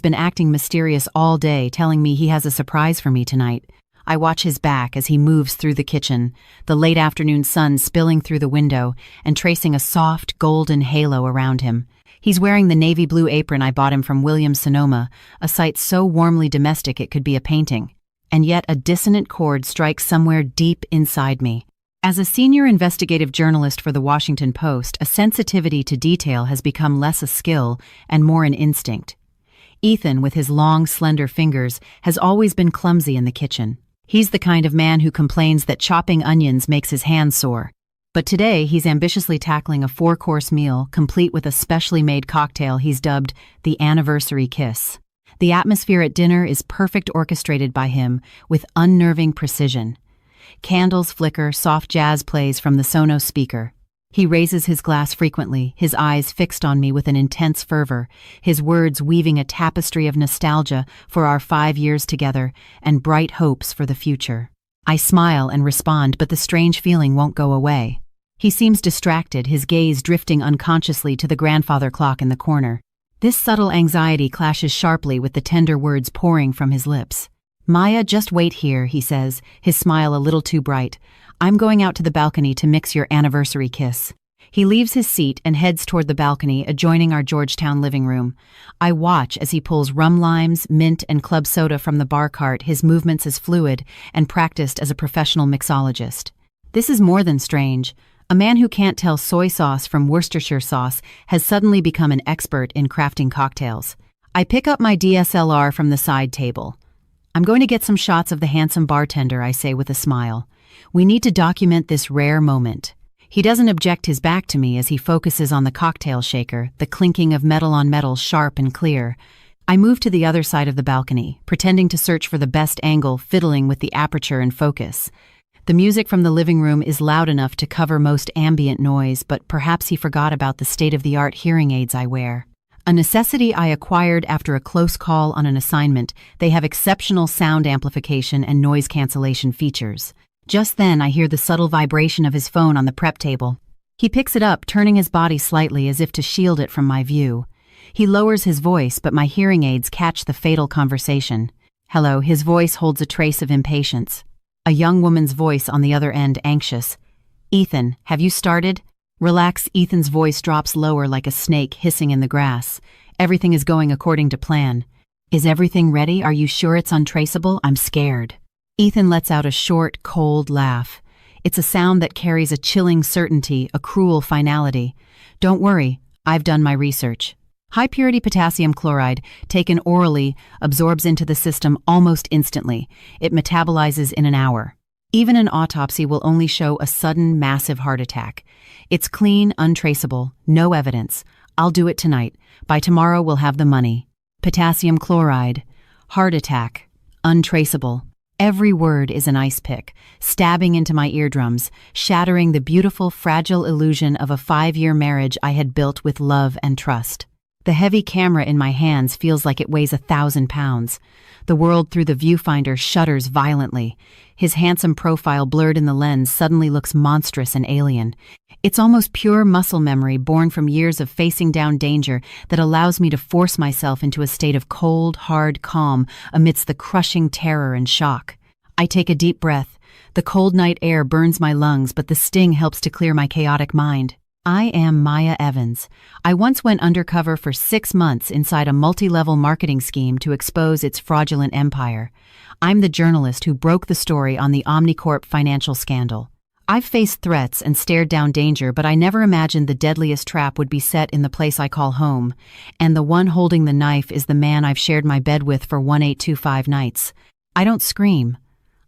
been acting mysterious all day, telling me he has a surprise for me tonight. I watch his back as he moves through the kitchen, the late afternoon sun spilling through the window and tracing a soft, golden halo around him. He's wearing the navy blue apron I bought him from Williams-Sonoma, a sight so warmly domestic it could be a painting. And yet a dissonant chord strikes somewhere deep inside me. As a senior investigative journalist for the Washington Post, a sensitivity to detail has become less a skill and more an instinct. Ethan, with his long, slender fingers, has always been clumsy in the kitchen. He's the kind of man who complains that chopping onions makes his hands sore. But today, he's ambitiously tackling a 4-course meal, complete with a specially made cocktail he's dubbed the Anniversary Kiss. The atmosphere at dinner is perfect, orchestrated by him with unnerving precision. Candles flicker, soft jazz plays from the Sonos speaker. He raises his glass frequently, his eyes fixed on me with an intense fervor, his words weaving a tapestry of nostalgia for our 5 years together and bright hopes for the future. I smile and respond, but the strange feeling won't go away. He seems distracted, his gaze drifting unconsciously to the grandfather clock in the corner. This subtle anxiety clashes sharply with the tender words pouring from his lips. "Maya, just wait here," he says, his smile a little too bright. "I'm going out to the balcony to mix your anniversary kiss." He leaves his seat and heads toward the balcony adjoining our Georgetown living room. I watch as he pulls rum limes, mint, and club soda from the bar cart, his movements as fluid and practiced as a professional mixologist. This is more than strange. A man who can't tell soy sauce from Worcestershire sauce has suddenly become an expert in crafting cocktails. I pick up my DSLR from the side table. "I'm going to get some shots of the handsome bartender," I say with a smile. "We need to document this rare moment." He doesn't object, his back to me as he focuses on the cocktail shaker, the clinking of metal on metal sharp and clear. I move to the other side of the balcony, pretending to search for the best angle, fiddling with the aperture and focus. The music from the living room is loud enough to cover most ambient noise, but perhaps he forgot about the state-of-the-art hearing aids I wear. A necessity I acquired after a close call on an assignment. They have exceptional sound amplification and noise cancellation features. Just then, I hear the subtle vibration of his phone on the prep table. He picks it up, turning his body slightly as if to shield it from my view. He lowers his voice, but my hearing aids catch the fatal conversation. "Hello," his voice holds a trace of impatience. A young woman's voice on the other end, anxious. "Ethan, have you started?" "Relax," Ethan's voice drops lower like a snake hissing in the grass. "Everything is going according to plan." "Is everything ready? Are you sure it's untraceable? I'm scared." Ethan lets out a short, cold laugh. It's a sound that carries a chilling certainty, a cruel finality. "Don't worry, I've done my research." High-purity potassium chloride, taken orally, absorbs into the system almost instantly. It metabolizes in an hour. Even an autopsy will only show a sudden, massive heart attack. It's clean, untraceable, no evidence. I'll do it tonight. By tomorrow, we'll have the money. Potassium chloride, heart attack, untraceable. Every word is an ice pick, stabbing into my eardrums, shattering the beautiful, fragile illusion of a 5-year marriage I had built with love and trust. The heavy camera in my hands feels like it weighs 1,000 pounds. The world through the viewfinder shudders violently. His handsome profile blurred in the lens suddenly looks monstrous and alien. It's almost pure muscle memory born from years of facing down danger that allows me to force myself into a state of cold, hard calm amidst the crushing terror and shock. I take a deep breath. The cold night air burns my lungs, but the sting helps to clear my chaotic mind. I am Maya Evans. I once went undercover for 6 months inside a multi-level marketing scheme to expose its fraudulent empire. I'm the journalist who broke the story on the Omnicorp financial scandal. I've faced threats and stared down danger, but I never imagined the deadliest trap would be set in the place I call home. And the one holding the knife is the man I've shared my bed with for 1825 nights. I don't scream.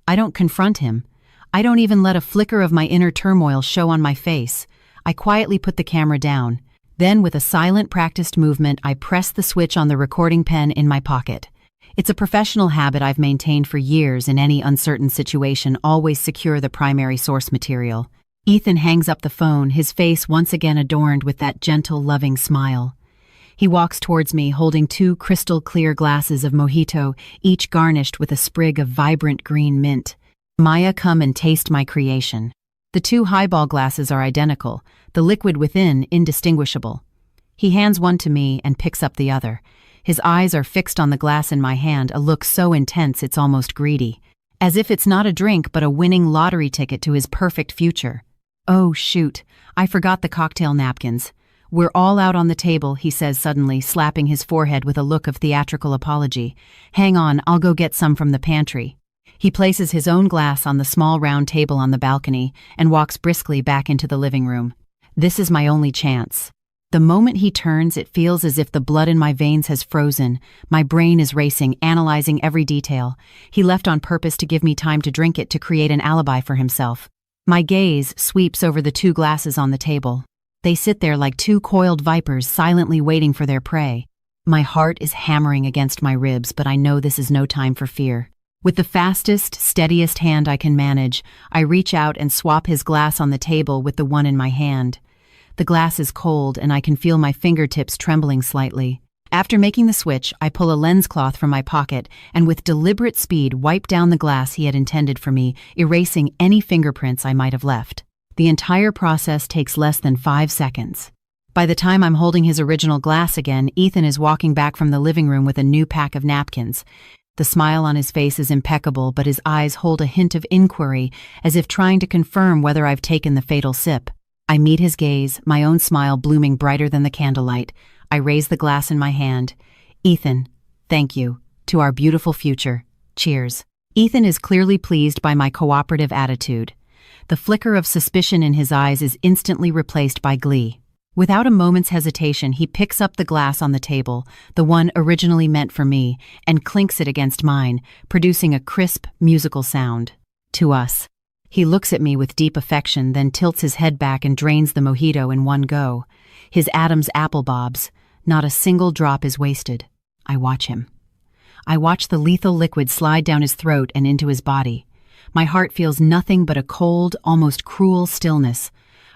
I don't confront him. I don't even let a flicker of my inner turmoil show on my face. I quietly put the camera down. Then, with a silent, practiced movement, I press the switch on the recording pen in my pocket. It's a professional habit I've maintained for years. In any uncertain situation, always secure the primary source material. Ethan hangs up the phone, his face once again adorned with that gentle, loving smile. He walks towards me, holding 2 crystal-clear glasses of mojito, each garnished with a sprig of vibrant green mint. "Maya, come and taste my creation." The 2 highball glasses are identical, the liquid within indistinguishable. He hands one to me and picks up the other. His eyes are fixed on the glass in my hand, a look so intense it's almost greedy. As if it's not a drink but a winning lottery ticket to his perfect future. Oh, shoot, I forgot the cocktail napkins. We're all out on the table, he says suddenly, slapping his forehead with a look of theatrical apology. Hang on, I'll go get some from the pantry. He places his own glass on the small round table on the balcony and walks briskly back into the living room. This is my only chance. The moment he turns, it feels as if the blood in my veins has frozen. My brain is racing, analyzing every detail. He left on purpose to give me time to drink it to create an alibi for himself. My gaze sweeps over the 2 glasses on the table. They sit there like 2 coiled vipers, silently waiting for their prey. My heart is hammering against my ribs, but I know this is no time for fear. With the fastest, steadiest hand I can manage, I reach out and swap his glass on the table with the one in my hand. The glass is cold, and I can feel my fingertips trembling slightly. After making the switch, I pull a lens cloth from my pocket and with deliberate speed wipe down the glass he had intended for me, erasing any fingerprints I might have left. The entire process takes less than 5 seconds. By the time I'm holding his original glass again, Ethan is walking back from the living room with a new pack of napkins. The smile on his face is impeccable, but his eyes hold a hint of inquiry, as if trying to confirm whether I've taken the fatal sip. I meet his gaze, my own smile blooming brighter than the candlelight. I raise the glass in my hand. Ethan, thank you. To our beautiful future. Cheers. Ethan is clearly pleased by my cooperative attitude. The flicker of suspicion in his eyes is instantly replaced by glee. Without a moment's hesitation, he picks up the glass on the table, the one originally meant for me, and clinks it against mine, producing a crisp, musical sound. To us. He looks at me with deep affection, then tilts his head back and drains the mojito in one go. His Adam's apple bobs. Not a single drop is wasted. I watch him. I watch the lethal liquid slide down his throat and into his body. My heart feels nothing but a cold, almost cruel stillness.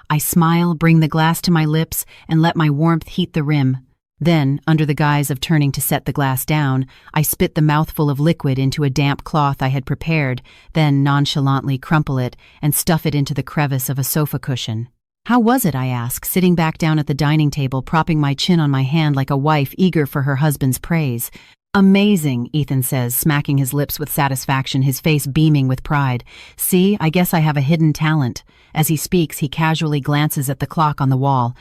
I smile, bring the glass to my lips, and let my warmth heat the rim. Then, under the guise of turning to set the glass down, I spit the mouthful of liquid into a damp cloth I had prepared, then nonchalantly crumple it and stuff it into the crevice of a sofa cushion. How was it, I ask, sitting back down at the dining table, propping my chin on my hand like a wife eager for her husband's praise. Amazing, Ethan says, smacking his lips with satisfaction, his face beaming with pride. See, I guess I have a hidden talent. As he speaks, he casually glances at the clock on the wall.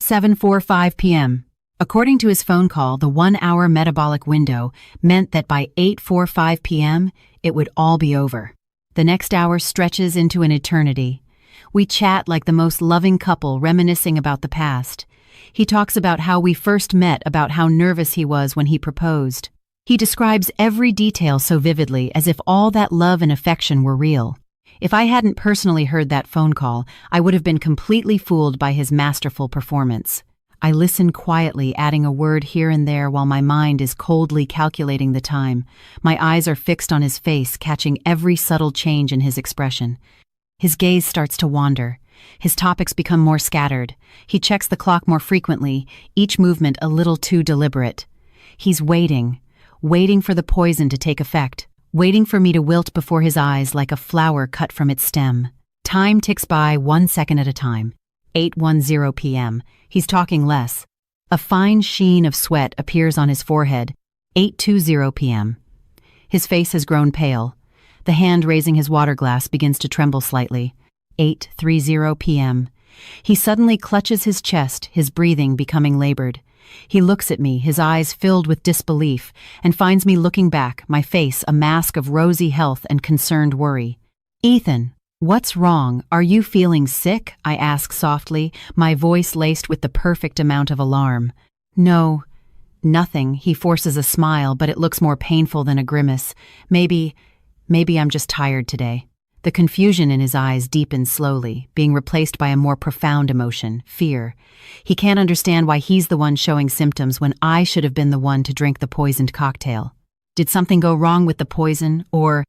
7:45 p.m. According to his phone call, the 1-hour metabolic window meant that by 8:45 p.m., it would all be over. The next hour stretches into an eternity. We chat like the most loving couple, reminiscing about the past. He talks about how we first met, about how nervous he was when he proposed. He describes every detail so vividly, as if all that love and affection were real. If I hadn't personally heard that phone call, I would have been completely fooled by his masterful performance. I listen quietly, adding a word here and there while my mind is coldly calculating the time. My eyes are fixed on his face, catching every subtle change in his expression. His gaze starts to wander. His topics become more scattered. He checks the clock more frequently, each movement a little too deliberate. He's waiting for the poison to take effect, waiting for me to wilt before his eyes like a flower cut from its stem. Time ticks by 1 second at a time. 8:10 p.m. He's talking less. A fine sheen of sweat appears on his forehead. 8:20 p.m. His face has grown pale. The hand raising his water glass begins to tremble slightly. 8:30 p.m. He suddenly clutches his chest, his breathing becoming labored. He looks at me, his eyes filled with disbelief, and finds me looking back, my face a mask of rosy health and concerned worry. Ethan, what's wrong? Are you feeling sick? I ask softly, my voice laced with the perfect amount of alarm. No, nothing. He forces a smile, but it looks more painful than a grimace. Maybe I'm just tired today. The confusion in his eyes deepens slowly, being replaced by a more profound emotion, fear. He can't understand why he's the one showing symptoms when I should have been the one to drink the poisoned cocktail. Did something go wrong with the poison, or...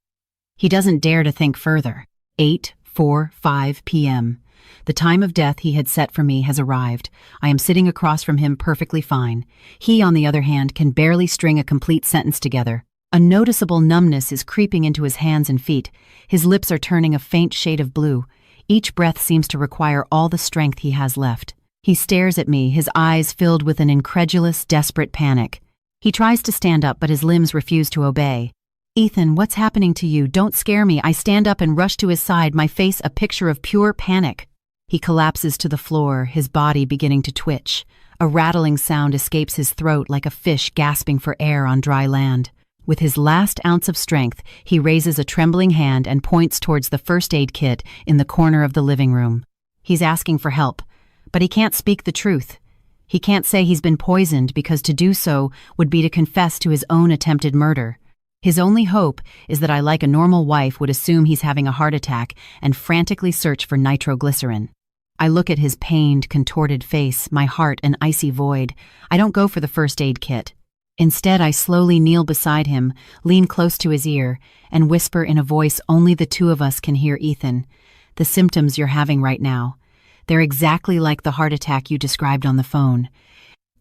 He doesn't dare to think further. 8:45 p.m. The time of death he had set for me has arrived. I am sitting across from him perfectly fine. He, on the other hand, can barely string a complete sentence together. A noticeable numbness is creeping into his hands and feet. His lips are turning a faint shade of blue. Each breath seems to require all the strength he has left. He stares at me, his eyes filled with an incredulous, desperate panic. He tries to stand up, but his limbs refuse to obey. "Ethan, what's happening to you? Don't scare me." I stand up and rush to his side, my face a picture of pure panic. He collapses to the floor, his body beginning to twitch. A rattling sound escapes his throat like a fish gasping for air on dry land. With his last ounce of strength, he raises a trembling hand and points towards the first aid kit in the corner of the living room. He's asking for help, but he can't speak the truth. He can't say he's been poisoned because to do so would be to confess to his own attempted murder. His only hope is that I, like a normal wife, would assume he's having a heart attack and frantically search for nitroglycerin. I look at his pained, contorted face, my heart an icy void. I don't go for the first aid kit. Instead, I slowly kneel beside him, lean close to his ear, and whisper in a voice only the two of us can hear. "Ethan, the symptoms you're having right now, they're exactly like the heart attack you described on the phone."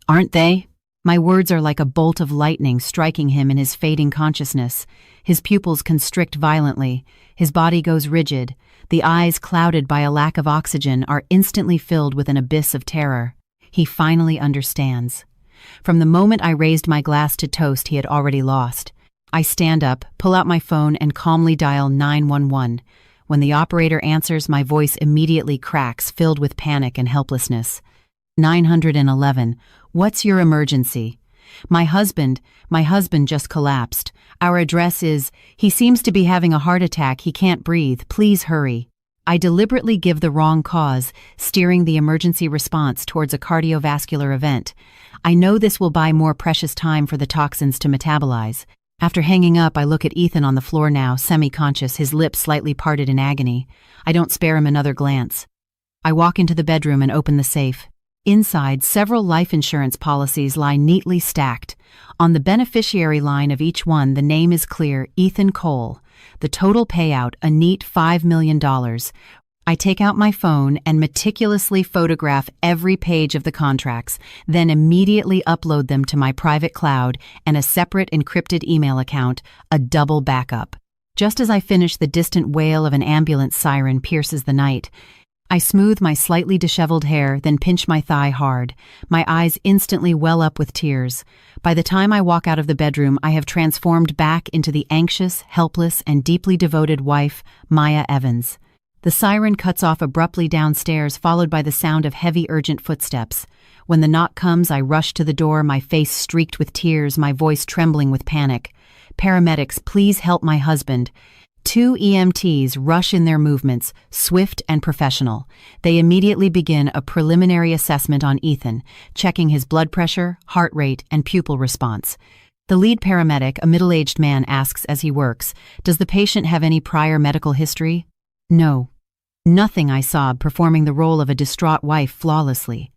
"Aren't they?" My words are like a bolt of lightning striking him in his fading consciousness. His pupils constrict violently, his body goes rigid, the eyes, clouded by a lack of oxygen, are instantly filled with an abyss of terror. He finally understands. From the moment I raised my glass to toast, he had already lost. I stand up, pull out my phone, and calmly dial 911. When the operator answers, my voice immediately cracks, filled with panic and helplessness. 911, "What's your emergency?" My husband just collapsed. Our address is, he seems to be having a heart attack, he can't breathe, please hurry." I deliberately give the wrong cause, steering the emergency response towards a cardiovascular event. I know this will buy more precious time for the toxins to metabolize. After hanging up, I look at Ethan on the floor now, semi-conscious, his lips slightly parted in agony. I don't spare him another glance. I walk into the bedroom and open the safe. Inside, several life insurance policies lie neatly stacked. On the beneficiary line of each one, the name is clear: Ethan Cole. The total payout, a neat $5 million. I take out my phone and meticulously photograph every page of the contracts, then immediately upload them to my private cloud and a separate encrypted email account, a double backup. Just as I finish, the distant wail of an ambulance siren pierces the night. I smooth my slightly disheveled hair, then pinch my thigh hard. My eyes instantly well up with tears. By the time I walk out of the bedroom, I have transformed back into the anxious, helpless, and deeply devoted wife, Maya Evans. The siren cuts off abruptly downstairs, followed by the sound of heavy, urgent footsteps. When the knock comes, I rush to the door, my face streaked with tears, my voice trembling with panic. "Paramedics, please help my husband." 2 EMTs rush in, their movements swift and professional. They immediately begin a preliminary assessment on Ethan, checking his blood pressure, heart rate, and pupil response. The lead paramedic, a middle-aged man, asks as he works, "Does the patient have any prior medical history?" "No." "Nothing," I sob, performing the role of a distraught wife flawlessly.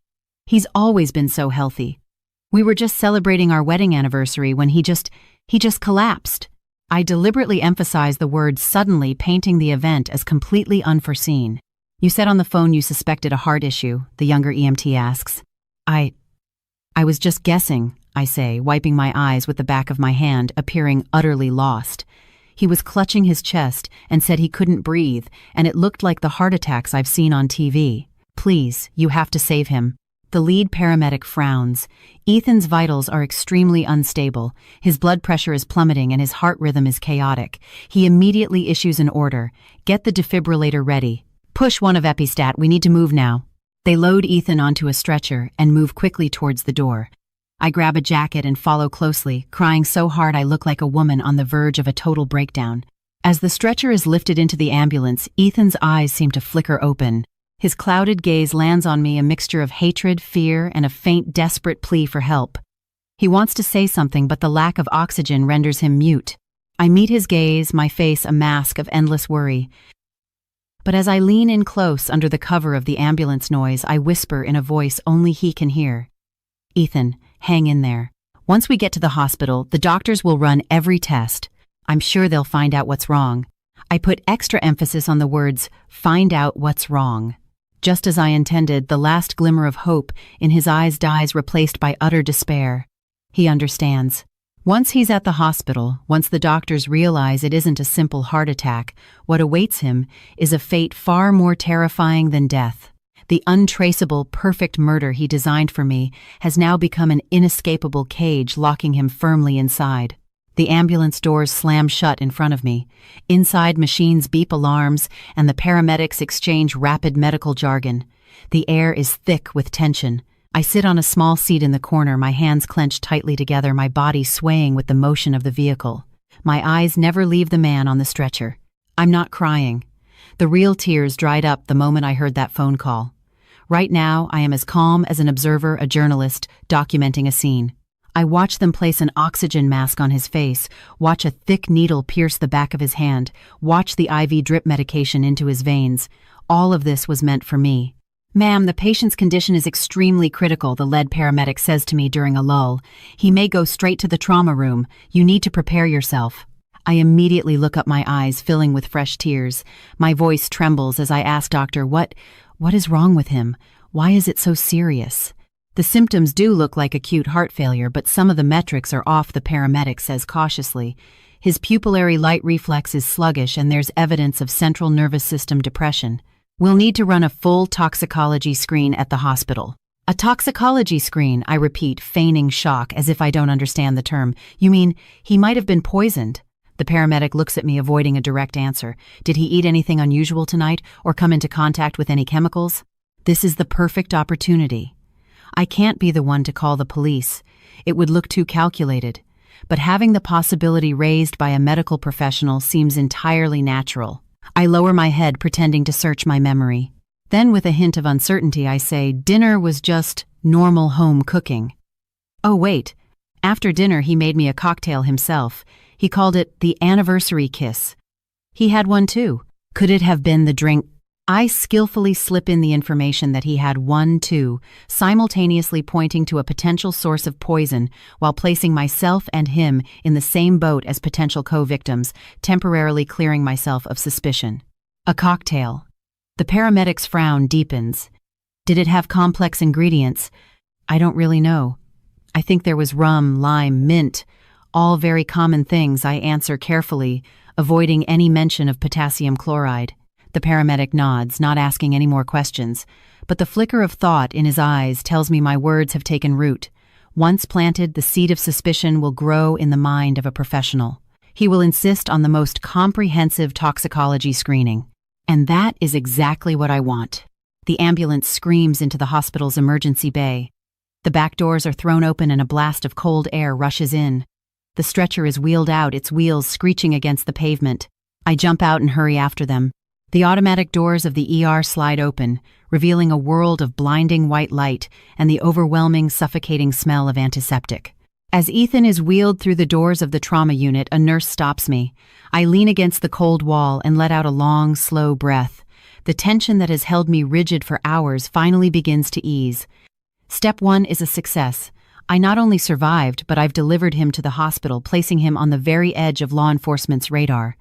"He's always been so healthy. We were just celebrating our wedding anniversary when he just collapsed." I deliberately emphasize the word suddenly, painting the event as completely unforeseen. "You said on the phone you suspected a heart issue," the younger EMT asks. I was just guessing," I say, wiping my eyes with the back of my hand, appearing utterly lost. He was clutching his chest and said he couldn't breathe, and it looked like the heart attacks I've seen on TV. "Please, you have to save him." The lead paramedic frowns. Ethan's vitals are extremely unstable. His blood pressure is plummeting and his heart rhythm is chaotic. He immediately issues an order: "Get the defibrillator ready. Push one of Epistat, we need to move now." They load Ethan onto a stretcher and move quickly towards the door. I grab a jacket and follow closely, crying so hard I look like a woman on the verge of a total breakdown. As the stretcher is lifted into the ambulance, Ethan's eyes seem to flicker open. His clouded gaze lands on me, a mixture of hatred, fear, and a faint, desperate plea for help. He wants to say something, but the lack of oxygen renders him mute. I meet his gaze, my face a mask of endless worry. But as I lean in close under the cover of the ambulance noise, I whisper in a voice only he can hear, "Ethan, hang in there. Once we get to the hospital, the doctors will run every test. I'm sure they'll find out what's wrong." I put extra emphasis on the words, "find out what's wrong." Just as I intended, the last glimmer of hope in his eyes dies, replaced by utter despair. He understands. Once he's at the hospital, once the doctors realize it isn't a simple heart attack, what awaits him is a fate far more terrifying than death. The untraceable, perfect murder he designed for me has now become an inescapable cage locking him firmly inside. The ambulance doors slam shut in front of me. Inside, machines beep alarms, and the paramedics exchange rapid medical jargon. The air is thick with tension. I sit on a small seat in the corner, my hands clenched tightly together, my body swaying with the motion of the vehicle. My eyes never leave the man on the stretcher. I'm not crying. The real tears dried up the moment I heard that phone call. Right now, I am as calm as an observer, a journalist, documenting a scene. I watch them place an oxygen mask on his face, watch a thick needle pierce the back of his hand, watch the IV drip medication into his veins. All of this was meant for me. "Ma'am, the patient's condition is extremely critical," the lead paramedic says to me during a lull. "He may go straight to the trauma room. You need to prepare yourself." I immediately look up, my eyes filling with fresh tears. My voice trembles as I ask Doctor, what is wrong with him? Why is it so serious? "The symptoms do look like acute heart failure, but some of the metrics are off," the paramedic says cautiously. "His pupillary light reflex is sluggish and there's evidence of central nervous system depression. We'll need to run a full toxicology screen at the hospital." "A toxicology screen," I repeat, feigning shock as if I don't understand the term. "You mean he might have been poisoned?" The paramedic looks at me, avoiding a direct answer. "Did he eat anything unusual tonight or come into contact with any chemicals?" This is the perfect opportunity. I can't be the one to call the police. It would look too calculated. But having the possibility raised by a medical professional seems entirely natural. I lower my head, pretending to search my memory. Then, with a hint of uncertainty, I say, "Dinner was just normal home cooking." "Oh, wait. After dinner, he made me a cocktail himself. He called it the anniversary kiss. He had one too. Could it have been the drink?" I skillfully slip in the information that he had one too, simultaneously pointing to a potential source of poison while placing myself and him in the same boat as potential co-victims, temporarily clearing myself of suspicion. A cocktail. The paramedic's frown deepens. Did it have complex ingredients? I don't really know. I think there was rum, lime, mint, all very common things, I answer carefully, avoiding any mention of potassium chloride. The paramedic nods, not asking any more questions, but the flicker of thought in his eyes tells me my words have taken root. Once planted, the seed of suspicion will grow in the mind of a professional. He will insist on the most comprehensive toxicology screening. And that is exactly what I want. The ambulance screams into the hospital's emergency bay. The back doors are thrown open and a blast of cold air rushes in. The stretcher is wheeled out, its wheels screeching against the pavement. I jump out and hurry after them. The automatic doors of the ER slide open, revealing a world of blinding white light and the overwhelming, suffocating smell of antiseptic. As Ethan is wheeled through the doors of the trauma unit, a nurse stops me. I lean against the cold wall and let out a long, slow breath. The tension that has held me rigid for hours finally begins to ease. Step 1 is a success. I not only survived, but I've delivered him to the hospital, placing him on the very edge of law enforcement's radar.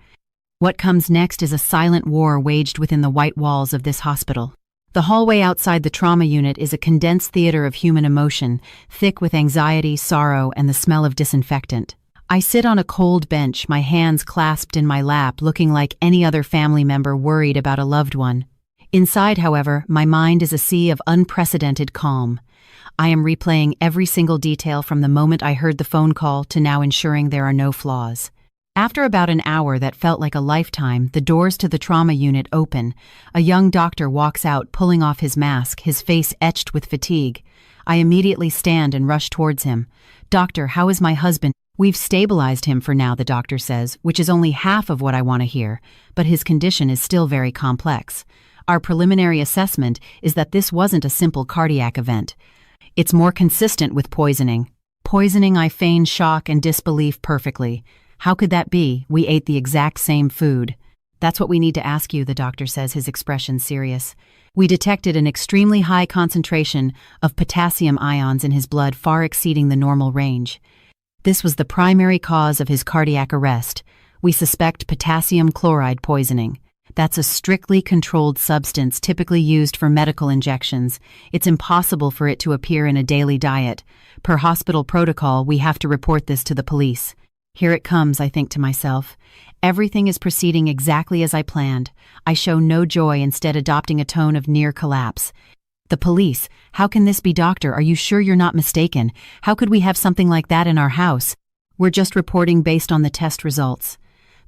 What comes next is a silent war waged within the white walls of this hospital. The hallway outside the trauma unit is a condensed theater of human emotion, thick with anxiety, sorrow, and the smell of disinfectant. I sit on a cold bench, my hands clasped in my lap, looking like any other family member worried about a loved one. Inside, however, my mind is a sea of unprecedented calm. I am replaying every single detail from the moment I heard the phone call to now, ensuring there are no flaws. After about an hour that felt like a lifetime, the doors to the trauma unit open. A young doctor walks out, pulling off his mask, his face etched with fatigue. I immediately stand and rush towards him. "Doctor, how is my husband?" "We've stabilized him for now," the doctor says, which is only half of what I want to hear, but his condition is still very complex. Our preliminary assessment is that this wasn't a simple cardiac event. It's more consistent with poisoning. Poisoning, I feign shock and disbelief perfectly. "How could that be? We ate the exact same food." "That's what we need to ask you," the doctor says, his expression serious. "We detected an extremely high concentration of potassium ions in his blood, far exceeding the normal range. This was the primary cause of his cardiac arrest. We suspect potassium chloride poisoning. That's a strictly controlled substance typically used for medical injections. It's impossible for it to appear in a daily diet. Per hospital protocol, we have to report this to the police." Here it comes, I think to myself. Everything is proceeding exactly as I planned. I show no joy, instead adopting a tone of near collapse. The police, how can this be, doctor? Are you sure you're not mistaken? How could we have something like that in our house? We're just reporting based on the test results.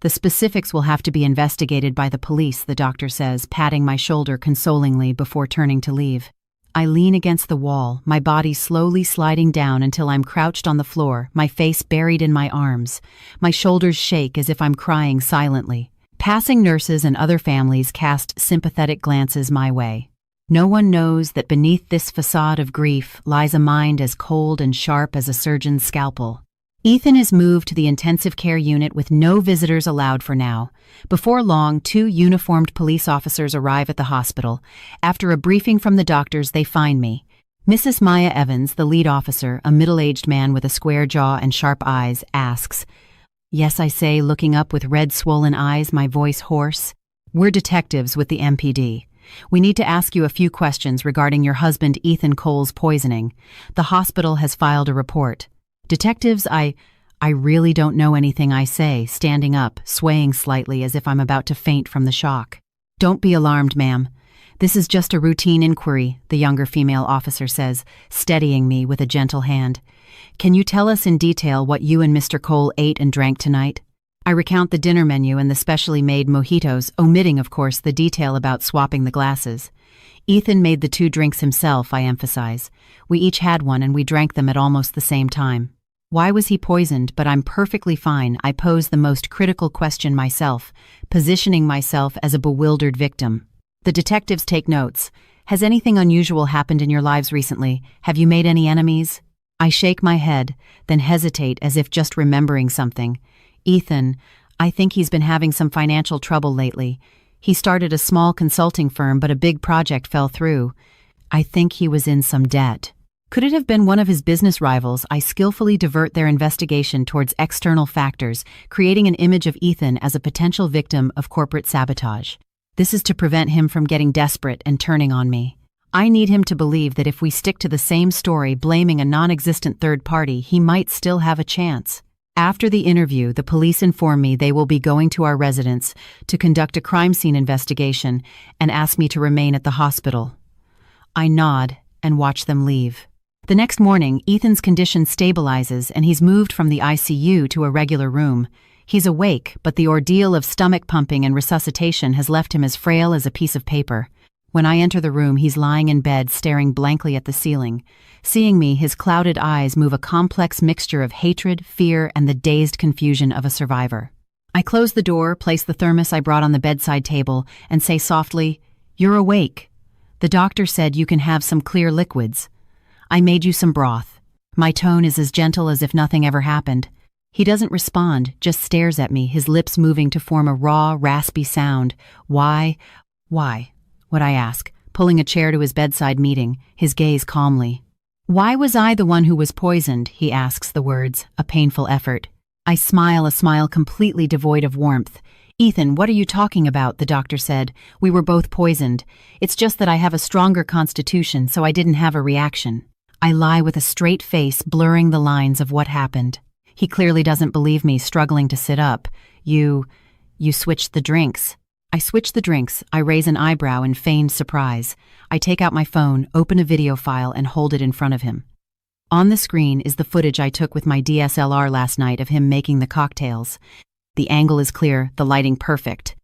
The specifics will have to be investigated by the police, the doctor says, patting my shoulder consolingly before turning to leave. I lean against the wall, my body slowly sliding down until I'm crouched on the floor, my face buried in my arms. My shoulders shake as if I'm crying silently. Passing nurses and other families cast sympathetic glances my way. No one knows that beneath this facade of grief lies a mind as cold and sharp as a surgeon's scalpel. Ethan is moved to the intensive care unit with no visitors allowed for now. Before long, 2 uniformed police officers arrive at the hospital. After a briefing from the doctors, they find me. Mrs. Maya Evans, the lead officer, a middle-aged man with a square jaw and sharp eyes, asks. Yes, I say, looking up with red swollen eyes, my voice hoarse. We're detectives with the MPD. We need to ask you a few questions regarding your husband Ethan Cole's poisoning. The hospital has filed a report. Detectives, I really don't know anything, I say, standing up, swaying slightly as if I'm about to faint from the shock. Don't be alarmed, ma'am. This is just a routine inquiry, the younger female officer says, steadying me with a gentle hand. Can you tell us in detail what you and Mr. Cole ate and drank tonight? I recount the dinner menu and the specially made mojitos, omitting, of course, the detail about swapping the glasses. Ethan made the 2 drinks himself, I emphasize. We each had one and we drank them at almost the same time. Why was he poisoned? But I'm perfectly fine. I pose the most critical question myself, positioning myself as a bewildered victim. The detectives take notes. Has anything unusual happened in your lives recently? Have you made any enemies? I shake my head, then hesitate as if just remembering something. Ethan, I think he's been having some financial trouble lately. He started a small consulting firm, but a big project fell through. I think he was in some debt. Could it have been one of his business rivals? I skillfully divert their investigation towards external factors, creating an image of Ethan as a potential victim of corporate sabotage. This is to prevent him from getting desperate and turning on me. I need him to believe that if we stick to the same story, blaming a non-existent third party, he might still have a chance. After the interview, the police inform me they will be going to our residence to conduct a crime scene investigation and ask me to remain at the hospital. I nod and watch them leave. The next morning, Ethan's condition stabilizes and he's moved from the ICU to a regular room. He's awake, but the ordeal of stomach pumping and resuscitation has left him as frail as a piece of paper. When I enter the room, he's lying in bed, staring blankly at the ceiling. Seeing me, his clouded eyes move a complex mixture of hatred, fear, and the dazed confusion of a survivor. I close the door, place the thermos I brought on the bedside table, and say softly, "You're awake. The doctor said you can have some clear liquids. I made you some broth." My tone is as gentle as if nothing ever happened. He doesn't respond, just stares at me, his lips moving to form a raw, raspy sound. Why, would I ask, pulling a chair to his bedside, meeting his gaze calmly. Why was I the one who was poisoned? He asks, the words, a painful effort. I smile, a smile completely devoid of warmth. Ethan, what are you talking about? The doctor said. We were both poisoned. It's just that I have a stronger constitution, so I didn't have a reaction. I lie with a straight face, blurring the lines of what happened. He clearly doesn't believe me, struggling to sit up. You switched the drinks. I switch the drinks. I raise an eyebrow in feigned surprise. I take out my phone, open a video file, and hold it in front of him. On the screen is the footage I took with my DSLR last night of him making the cocktails. The angle is clear, the lighting perfect.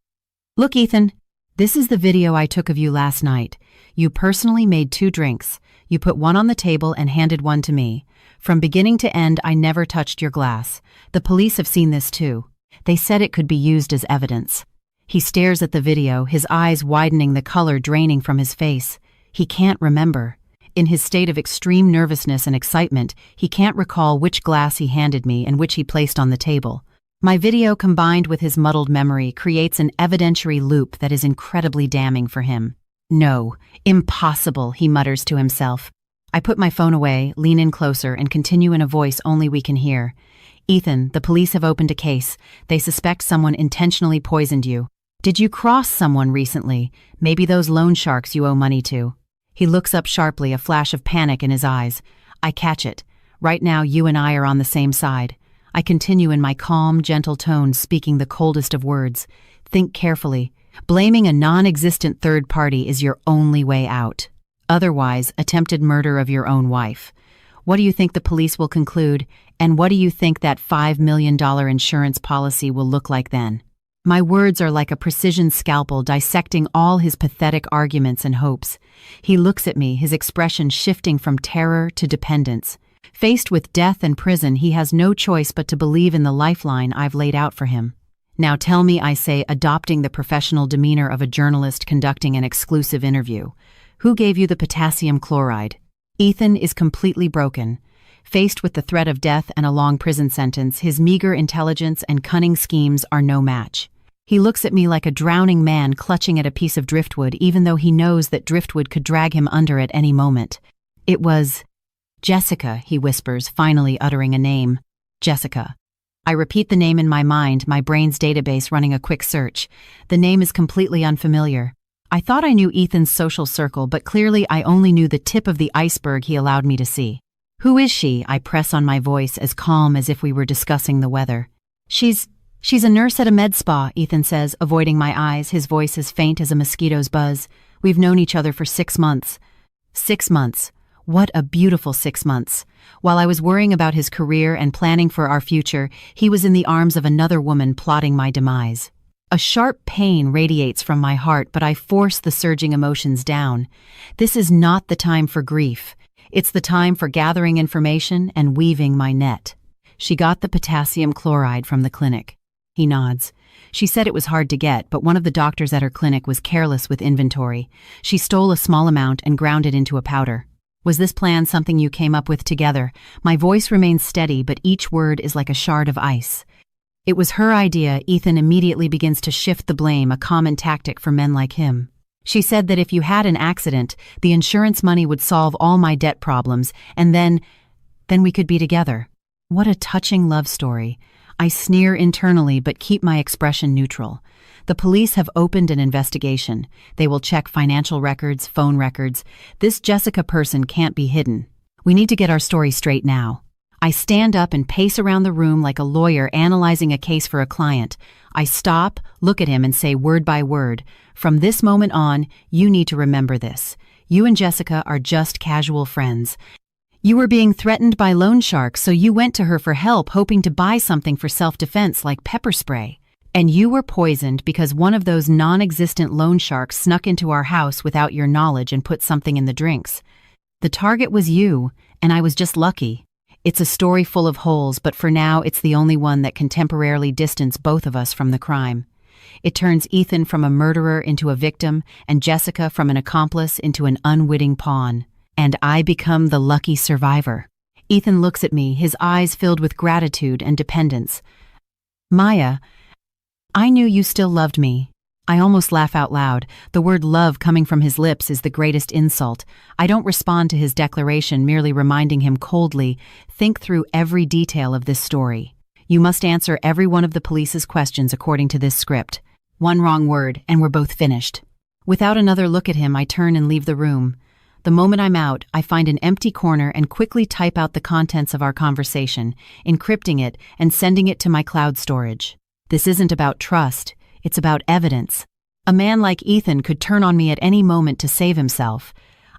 Look, Ethan, this is the video I took of you last night. You personally made 2 drinks. You put one on the table and handed one to me. From beginning to end, I never touched your glass. The police have seen this too. They said it could be used as evidence. He stares at the video, his eyes widening, the color draining from his face. He can't remember. In his state of extreme nervousness and excitement, he can't recall which glass he handed me and which he placed on the table. My video, combined with his muddled memory, creates an evidentiary loop that is incredibly damning for him. No, impossible, he mutters to himself. I put my phone away, lean in closer, and continue in a voice only we can hear. Ethan, the police have opened a case. They suspect someone intentionally poisoned you. Did you cross someone recently? Maybe those loan sharks you owe money to. He looks up sharply, a flash of panic in his eyes. I catch it. Right now, you and I are on the same side. I continue in my calm, gentle tone, speaking the coldest of words. Think carefully. Blaming a non-existent third party is your only way out. Otherwise, attempted murder of your own wife. What do you think the police will conclude, and what do you think that $5 million insurance policy will look like then? My words are like a precision scalpel dissecting all his pathetic arguments and hopes. He looks at me, his expression shifting from terror to dependence. Faced with death and prison, he has no choice but to believe in the lifeline I've laid out for him. Now tell me, I say, adopting the professional demeanor of a journalist conducting an exclusive interview. Who gave you the potassium chloride? Ethan is completely broken. Faced with the threat of death and a long prison sentence, his meager intelligence and cunning schemes are no match. He looks at me like a drowning man clutching at a piece of driftwood, even though he knows that driftwood could drag him under at any moment. It was Jessica, he whispers, finally uttering a name. Jessica. I repeat the name in my mind, my brain's database running a quick search. The name is completely unfamiliar. I thought I knew Ethan's social circle, but clearly I only knew the tip of the iceberg he allowed me to see. Who is she? I press on my voice, as calm as if we were discussing the weather. She's a nurse at a med spa, Ethan says, avoiding my eyes, his voice as faint as a mosquito's buzz. We've known each other for 6 months. 6 months. What a beautiful 6 months. While I was worrying about his career and planning for our future, he was in the arms of another woman plotting my demise. A sharp pain radiates from my heart, but I force the surging emotions down. This is not the time for grief. It's the time for gathering information and weaving my net. She got the potassium chloride from the clinic. He nods. She said it was hard to get, but one of the doctors at her clinic was careless with inventory. She stole a small amount and ground it into a powder. Was this plan something you came up with together? My voice remains steady, but each word is like a shard of ice. It was her idea. Ethan immediately begins to shift the blame, a common tactic for men like him. She said that if you had an accident, the insurance money would solve all my debt problems, and then we could be together. What a touching love story. I sneer internally but keep my expression neutral. The police have opened an investigation. They will check financial records, phone records. This Jessica person can't be hidden. We need to get our story straight now. I stand up and pace around the room like a lawyer analyzing a case for a client. I stop, look at him, and say word by word, "From this moment on, you need to remember this. You and Jessica are just casual friends. You were being threatened by loan sharks, so you went to her for help, hoping to buy something for self-defense like pepper spray. And you were poisoned because one of those non-existent loan sharks snuck into our house without your knowledge and put something in the drinks. The target was you, and I was just lucky. It's a story full of holes, but for now it's the only one that can temporarily distance both of us from the crime. It turns Ethan from a murderer into a victim, and Jessica from an accomplice into an unwitting pawn. And I become the lucky survivor." Ethan looks at me, his eyes filled with gratitude and dependence. "Maya, I knew you still loved me." I almost laugh out loud. The word love coming from his lips is the greatest insult. I don't respond to his declaration, merely reminding him coldly, "Think through every detail of this story. You must answer every one of the police's questions according to this script. One wrong word, and we're both finished." Without another look at him, I turn and leave the room. The moment I'm out, I find an empty corner and quickly type out the contents of our conversation, encrypting it and sending it to my cloud storage. This isn't about trust, it's about evidence. A man like Ethan could turn on me at any moment to save himself.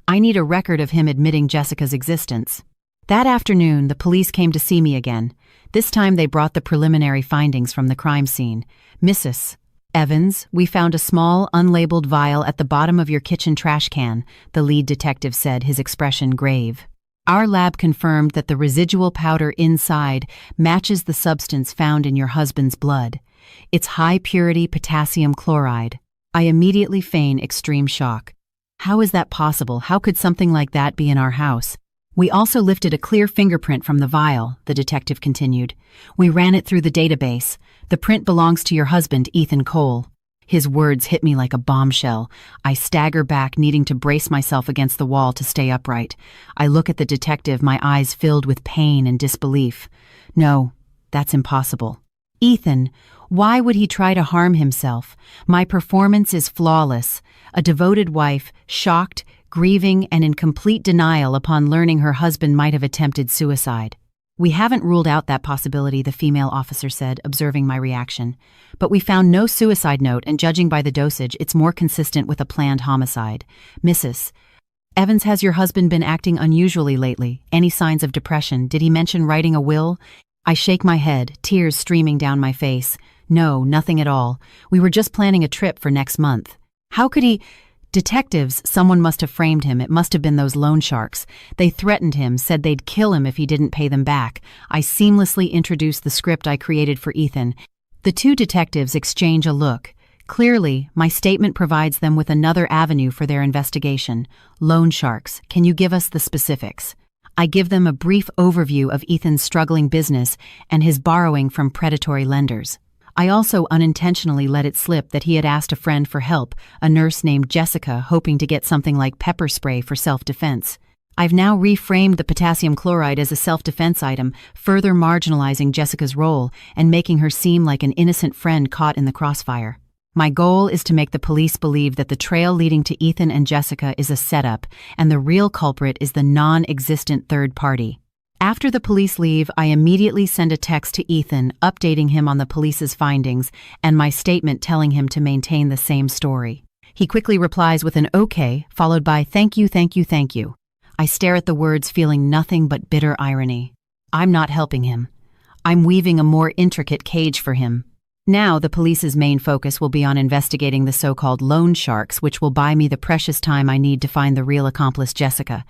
I need a record of him admitting Jessica's existence. That afternoon, the police came to see me again. This time they brought the preliminary findings from the crime scene. "Mrs. Evans, we found a small, unlabeled vial at the bottom of your kitchen trash can," the lead detective said, his expression grave. "Our lab confirmed that the residual powder inside matches the substance found in your husband's blood. It's high-purity potassium chloride." I immediately feign extreme shock. "How is that possible? How could something like that be in our house?" "We also lifted a clear fingerprint from the vial," the detective continued. "We ran it through the database. The print belongs to your husband, Ethan Cole." His words hit me like a bombshell. I stagger back, needing to brace myself against the wall to stay upright. I look at the detective, my eyes filled with pain and disbelief. "No, that's impossible." "Ethan, why would he try to harm himself? My performance is flawless. A devoted wife, shocked, grieving, and in complete denial upon learning her husband might have attempted suicide." "We haven't ruled out that possibility," the female officer said, observing my reaction. "But we found no suicide note, and judging by the dosage, it's more consistent with a planned homicide. Mrs. Evans, has your husband been acting unusually lately? Any signs of depression? Did he mention writing a will?" I shake my head, tears streaming down my face. "No, nothing at all. We were just planning a trip for next month." "How could he—" "Detectives, someone must have framed him. It must have been those loan sharks. They threatened him, said they'd kill him if he didn't pay them back." I seamlessly introduced the script I created for Ethan. The two detectives exchange a look. Clearly, my statement provides them with another avenue for their investigation. Loan sharks. Can you give us the specifics? I give them a brief overview of Ethan's struggling business and his borrowing from predatory lenders. I also unintentionally let it slip that he had asked a friend for help, a nurse named Jessica, hoping to get something like pepper spray for self-defense. I've now reframed the potassium chloride as a self-defense item, further marginalizing Jessica's role and making her seem like an innocent friend caught in the crossfire. My goal is to make the police believe that the trail leading to Ethan and Jessica is a setup, and the real culprit is the non-existent third party. After the police leave, I immediately send a text to Ethan, updating him on the police's findings and my statement telling him to maintain the same story. He quickly replies with an "okay," followed by "thank you, thank you, thank you." I stare at the words, feeling nothing but bitter irony. I'm not helping him. I'm weaving a more intricate cage for him. Now the police's main focus will be on investigating the so-called loan sharks, which will buy me the precious time I need to find the real accomplice, Jessica.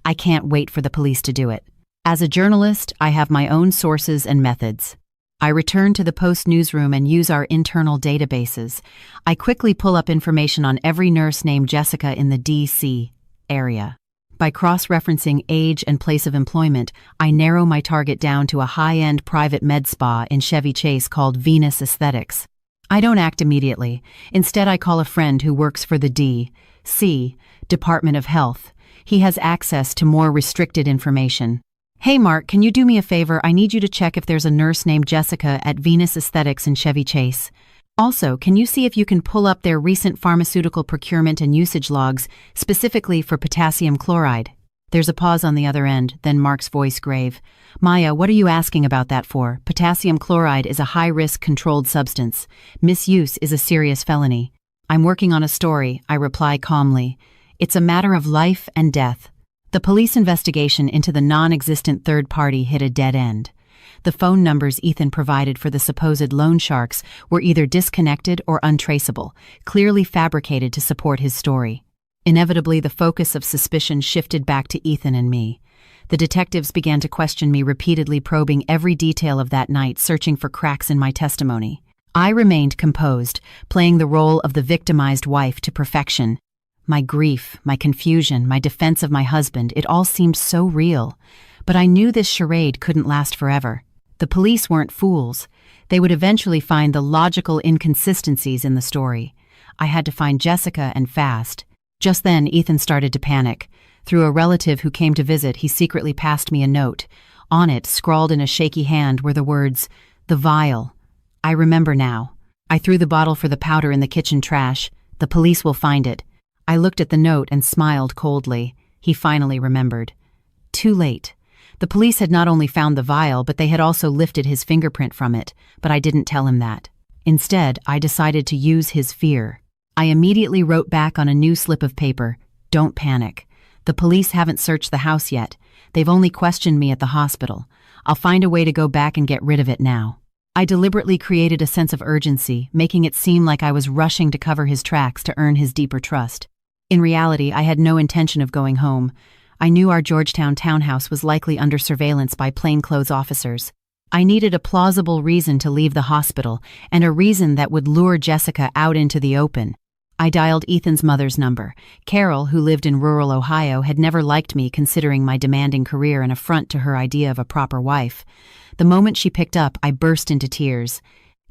I can't wait for the police to do it. As a journalist, I have my own sources and methods. I return to the Post newsroom and use our internal databases. I quickly pull up information on every nurse named Jessica in the D.C. area. By cross-referencing age and place of employment, I narrow my target down to a high-end private med spa in Chevy Chase called Venus Aesthetics. I don't act immediately. Instead, I call a friend who works for the D.C. Department of Health. He has access to more restricted information. "Hey Mark, can you do me a favor? I need you to check if there's a nurse named Jessica at Venus Aesthetics in Chevy Chase. Also, can you see if you can pull up their recent pharmaceutical procurement and usage logs, specifically for potassium chloride?" There's a pause on the other end, then Mark's voice grave. "Maya, what are you asking about that for? Potassium chloride is a high-risk controlled substance. Misuse is a serious felony." "I'm working on a story," I reply calmly. "It's a matter of life and death." The police investigation into the non-existent third party hit a dead end. The phone numbers Ethan provided for the supposed loan sharks were either disconnected or untraceable, clearly fabricated to support his story. Inevitably, the focus of suspicion shifted back to Ethan and me. The detectives began to question me, repeatedly probing every detail of that night, searching for cracks in my testimony. I remained composed, playing the role of the victimized wife to perfection. My grief, my confusion, my defense of my husband, it all seemed so real. But I knew this charade couldn't last forever. The police weren't fools. They would eventually find the logical inconsistencies in the story. I had to find Jessica, and fast. Just then, Ethan started to panic. Through a relative who came to visit, he secretly passed me a note. On it, scrawled in a shaky hand, were the words, "The vial." I remember now. I threw the bottle for the powder in the kitchen trash. "The police will find it." I looked at the note and smiled coldly. He finally remembered. Too late. The police had not only found the vial, but they had also lifted his fingerprint from it, but I didn't tell him that. Instead, I decided to use his fear. I immediately wrote back on a new slip of paper, "Don't panic. The police haven't searched the house yet. They've only questioned me at the hospital. I'll find a way to go back and get rid of it now." I deliberately created a sense of urgency, making it seem like I was rushing to cover his tracks to earn his deeper trust. In reality, I had no intention of going home. I knew our Georgetown townhouse was likely under surveillance by plainclothes officers. I needed a plausible reason to leave the hospital, and a reason that would lure Jessica out into the open. I dialed Ethan's mother's number. Carol, who lived in rural Ohio, had never liked me, considering my demanding career an affront to her idea of a proper wife. The moment she picked up, I burst into tears.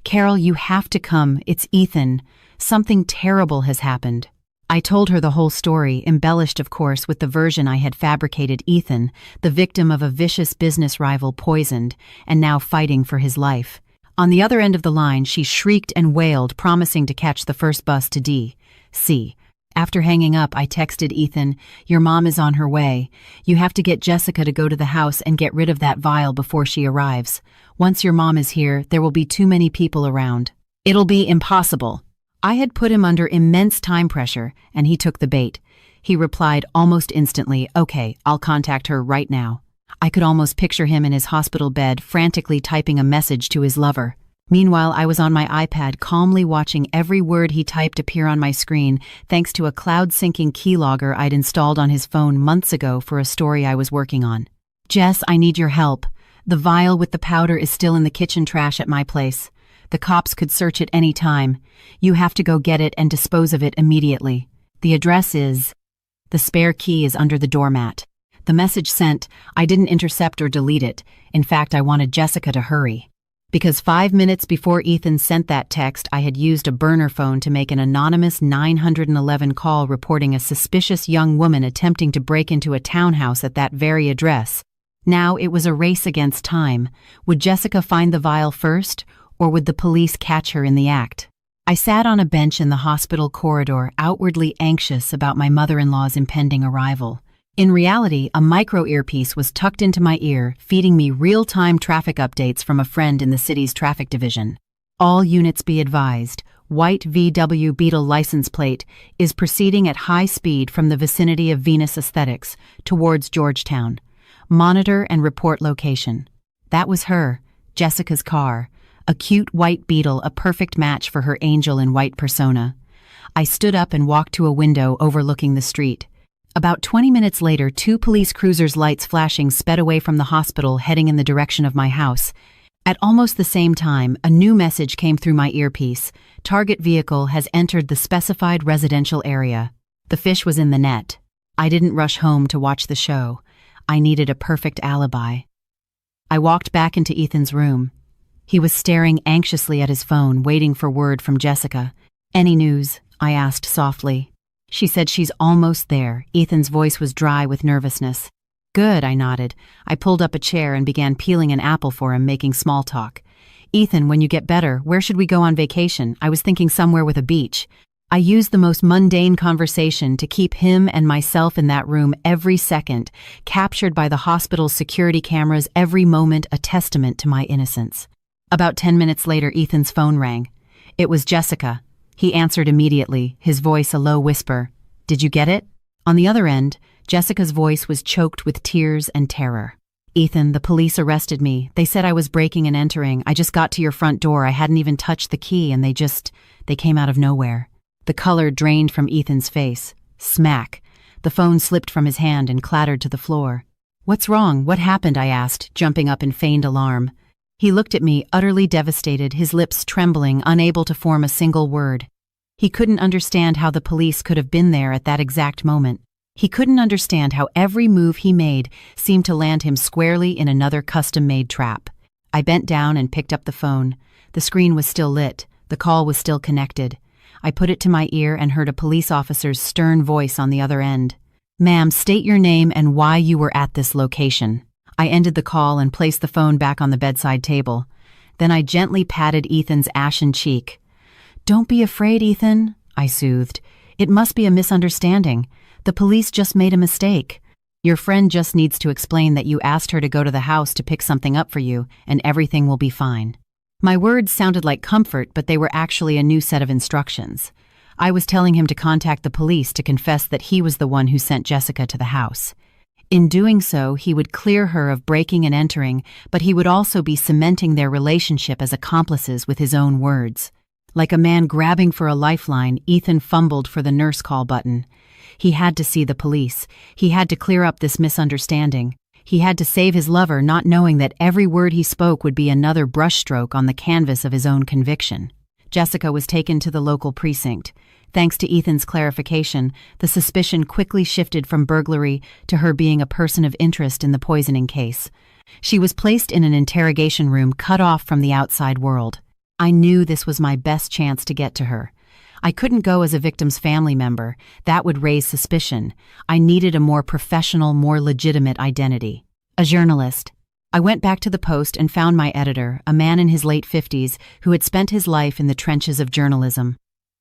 "Carol, you have to come. It's Ethan. Something terrible has happened." I told her the whole story, embellished, of course, with the version I had fabricated. Ethan, the victim of a vicious business rival, poisoned, and now fighting for his life. On the other end of the line, she shrieked and wailed, promising to catch the first bus to D.C. After hanging up, I texted Ethan, "Your mom is on her way. You have to get Jessica to go to the house and get rid of that vial before she arrives. Once your mom is here, there will be too many people around. It'll be impossible." I had put him under immense time pressure, and he took the bait. He replied almost instantly, "Okay, I'll contact her right now." I could almost picture him in his hospital bed, frantically typing a message to his lover. Meanwhile, I was on my iPad, calmly watching every word he typed appear on my screen, thanks to a cloud-syncing keylogger I'd installed on his phone months ago for a story I was working on. "Jess, I need your help. The vial with the powder is still in the kitchen trash at my place. The cops could search it any time. You have to go get it and dispose of it immediately. The address is..." The spare key is under the doormat. The message sent, I didn't intercept or delete it. In fact, I wanted Jessica to hurry. Because 5 minutes before Ethan sent that text, I had used a burner phone to make an anonymous 911 call reporting a suspicious young woman attempting to break into a townhouse at that very address. Now it was a race against time. Would Jessica find the vial first, or would the police catch her in the act? I sat on a bench in the hospital corridor, outwardly anxious about my mother-in-law's impending arrival. In reality, a micro-earpiece was tucked into my ear, feeding me real-time traffic updates from a friend in the city's traffic division. "All units be advised. White VW Beetle license plate is proceeding at high speed from the vicinity of Venus Aesthetics towards Georgetown. Monitor and report location." That was her, Jessica's car. A cute white Beetle, a perfect match for her angel in white persona. I stood up and walked to a window overlooking the street. About 20 minutes later, 2 police cruisers' lights flashing sped away from the hospital, heading in the direction of my house. At almost the same time, a new message came through my earpiece. "Target vehicle has entered the specified residential area." The fish was in the net. I didn't rush home to watch the show. I needed a perfect alibi. I walked back into Ethan's room. He was staring anxiously at his phone, waiting for word from Jessica. "Any news?" I asked softly. She said she's almost there. Ethan's voice was dry with nervousness. "Good," I nodded. I pulled up a chair and began peeling an apple for him, making small talk. "Ethan, when you get better, where should we go on vacation? I was thinking somewhere with a beach." I used the most mundane conversation to keep him and myself in that room every second, captured by the hospital's security cameras, every moment a testament to my innocence. About 10 minutes later, Ethan's phone rang. It was Jessica. He answered immediately, his voice a low whisper. "Did you get it?" On the other end, Jessica's voice was choked with tears and terror. "Ethan, the police arrested me. They said I was breaking and entering. I just got to your front door. I hadn't even touched the key, and they came out of nowhere." The color drained from Ethan's face. Smack. The phone slipped from his hand and clattered to the floor. "What's wrong? What happened?" I asked, jumping up in feigned alarm. He looked at me, utterly devastated, his lips trembling, unable to form a single word. He couldn't understand how the police could have been there at that exact moment. He couldn't understand how every move he made seemed to land him squarely in another custom-made trap. I bent down and picked up the phone. The screen was still lit. The call was still connected. I put it to my ear and heard a police officer's stern voice on the other end. "Ma'am, state your name and why you were at this location." I ended the call and placed the phone back on the bedside table. Then I gently patted Ethan's ashen cheek. "Don't be afraid, Ethan," I soothed. "It must be a misunderstanding. The police just made a mistake. Your friend just needs to explain that you asked her to go to the house to pick something up for you, and everything will be fine." My words sounded like comfort, but they were actually a new set of instructions. I was telling him to contact the police to confess that he was the one who sent Jessica to the house. In doing so, he would clear her of breaking and entering, but he would also be cementing their relationship as accomplices with his own words. Like a man grabbing for a lifeline, Ethan fumbled for the nurse call button. He had to see the police. He had to clear up this misunderstanding. He had to save his lover, not knowing that every word he spoke would be another brushstroke on the canvas of his own conviction. Jessica was taken to the local precinct. Thanks to Ethan's clarification, the suspicion quickly shifted from burglary to her being a person of interest in the poisoning case. She was placed in an interrogation room cut off from the outside world. I knew this was my best chance to get to her. I couldn't go as a victim's family member. That would raise suspicion. I needed a more professional, more legitimate identity. A journalist. I went back to the Post and found my editor, a man in his late 50s who had spent his life in the trenches of journalism.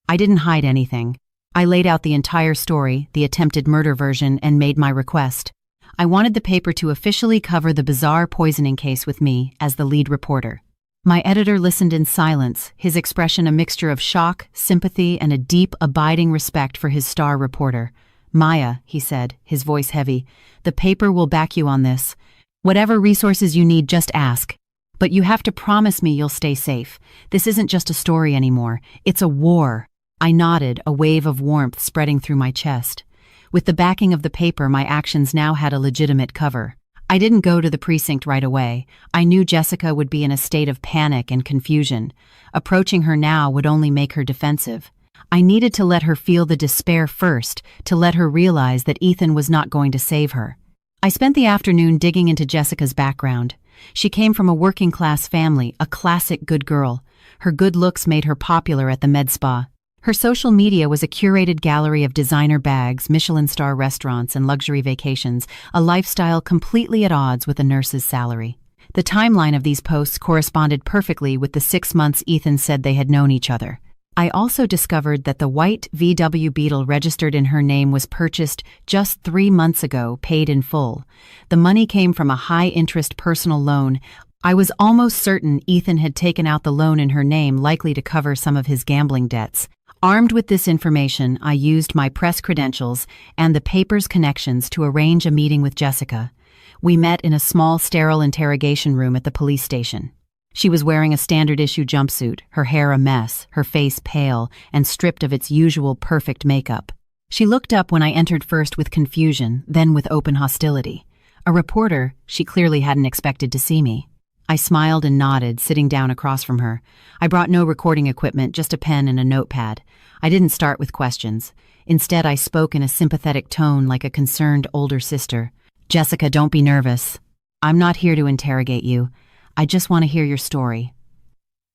I didn't hide anything. I laid out the entire story, the attempted murder version, and made my request. I wanted the paper to officially cover the bizarre poisoning case with me as the lead reporter. My editor listened in silence, his expression a mixture of shock, sympathy, and a deep, abiding respect for his star reporter. "Maya," he said, his voice heavy, "the paper will back you on this. Whatever resources you need, just ask. But you have to promise me you'll stay safe. This isn't just a story anymore. It's a war." I nodded, a wave of warmth spreading through my chest. With the backing of the paper, my actions now had a legitimate cover. I didn't go to the precinct right away. I knew Jessica would be in a state of panic and confusion. Approaching her now would only make her defensive. I needed to let her feel the despair first, to let her realize that Ethan was not going to save her. I spent the afternoon digging into Jessica's background. She came from a working-class family, a classic good girl. Her good looks made her popular at the med spa. Her social media was a curated gallery of designer bags, Michelin-star restaurants, and luxury vacations, a lifestyle completely at odds with a nurse's salary. The timeline of these posts corresponded perfectly with the 6 months Ethan said they had known each other. I also discovered that the white VW Beetle registered in her name was purchased just 3 months ago, paid in full. The money came from a high-interest personal loan. I was almost certain Ethan had taken out the loan in her name, likely to cover some of his gambling debts. Armed with this information, I used my press credentials and the paper's connections to arrange a meeting with Jessica. We met in a small, sterile interrogation room at the police station. She was wearing a standard-issue jumpsuit, her hair a mess, her face pale, and stripped of its usual perfect makeup. She looked up when I entered, first with confusion, then with open hostility. A reporter, she clearly hadn't expected to see me. I smiled and nodded, sitting down across from her. I brought no recording equipment, just a pen and a notepad. I didn't start with questions. Instead, I spoke in a sympathetic tone like a concerned older sister. "Jessica, don't be nervous. I'm not here to interrogate you. I just want to hear your story.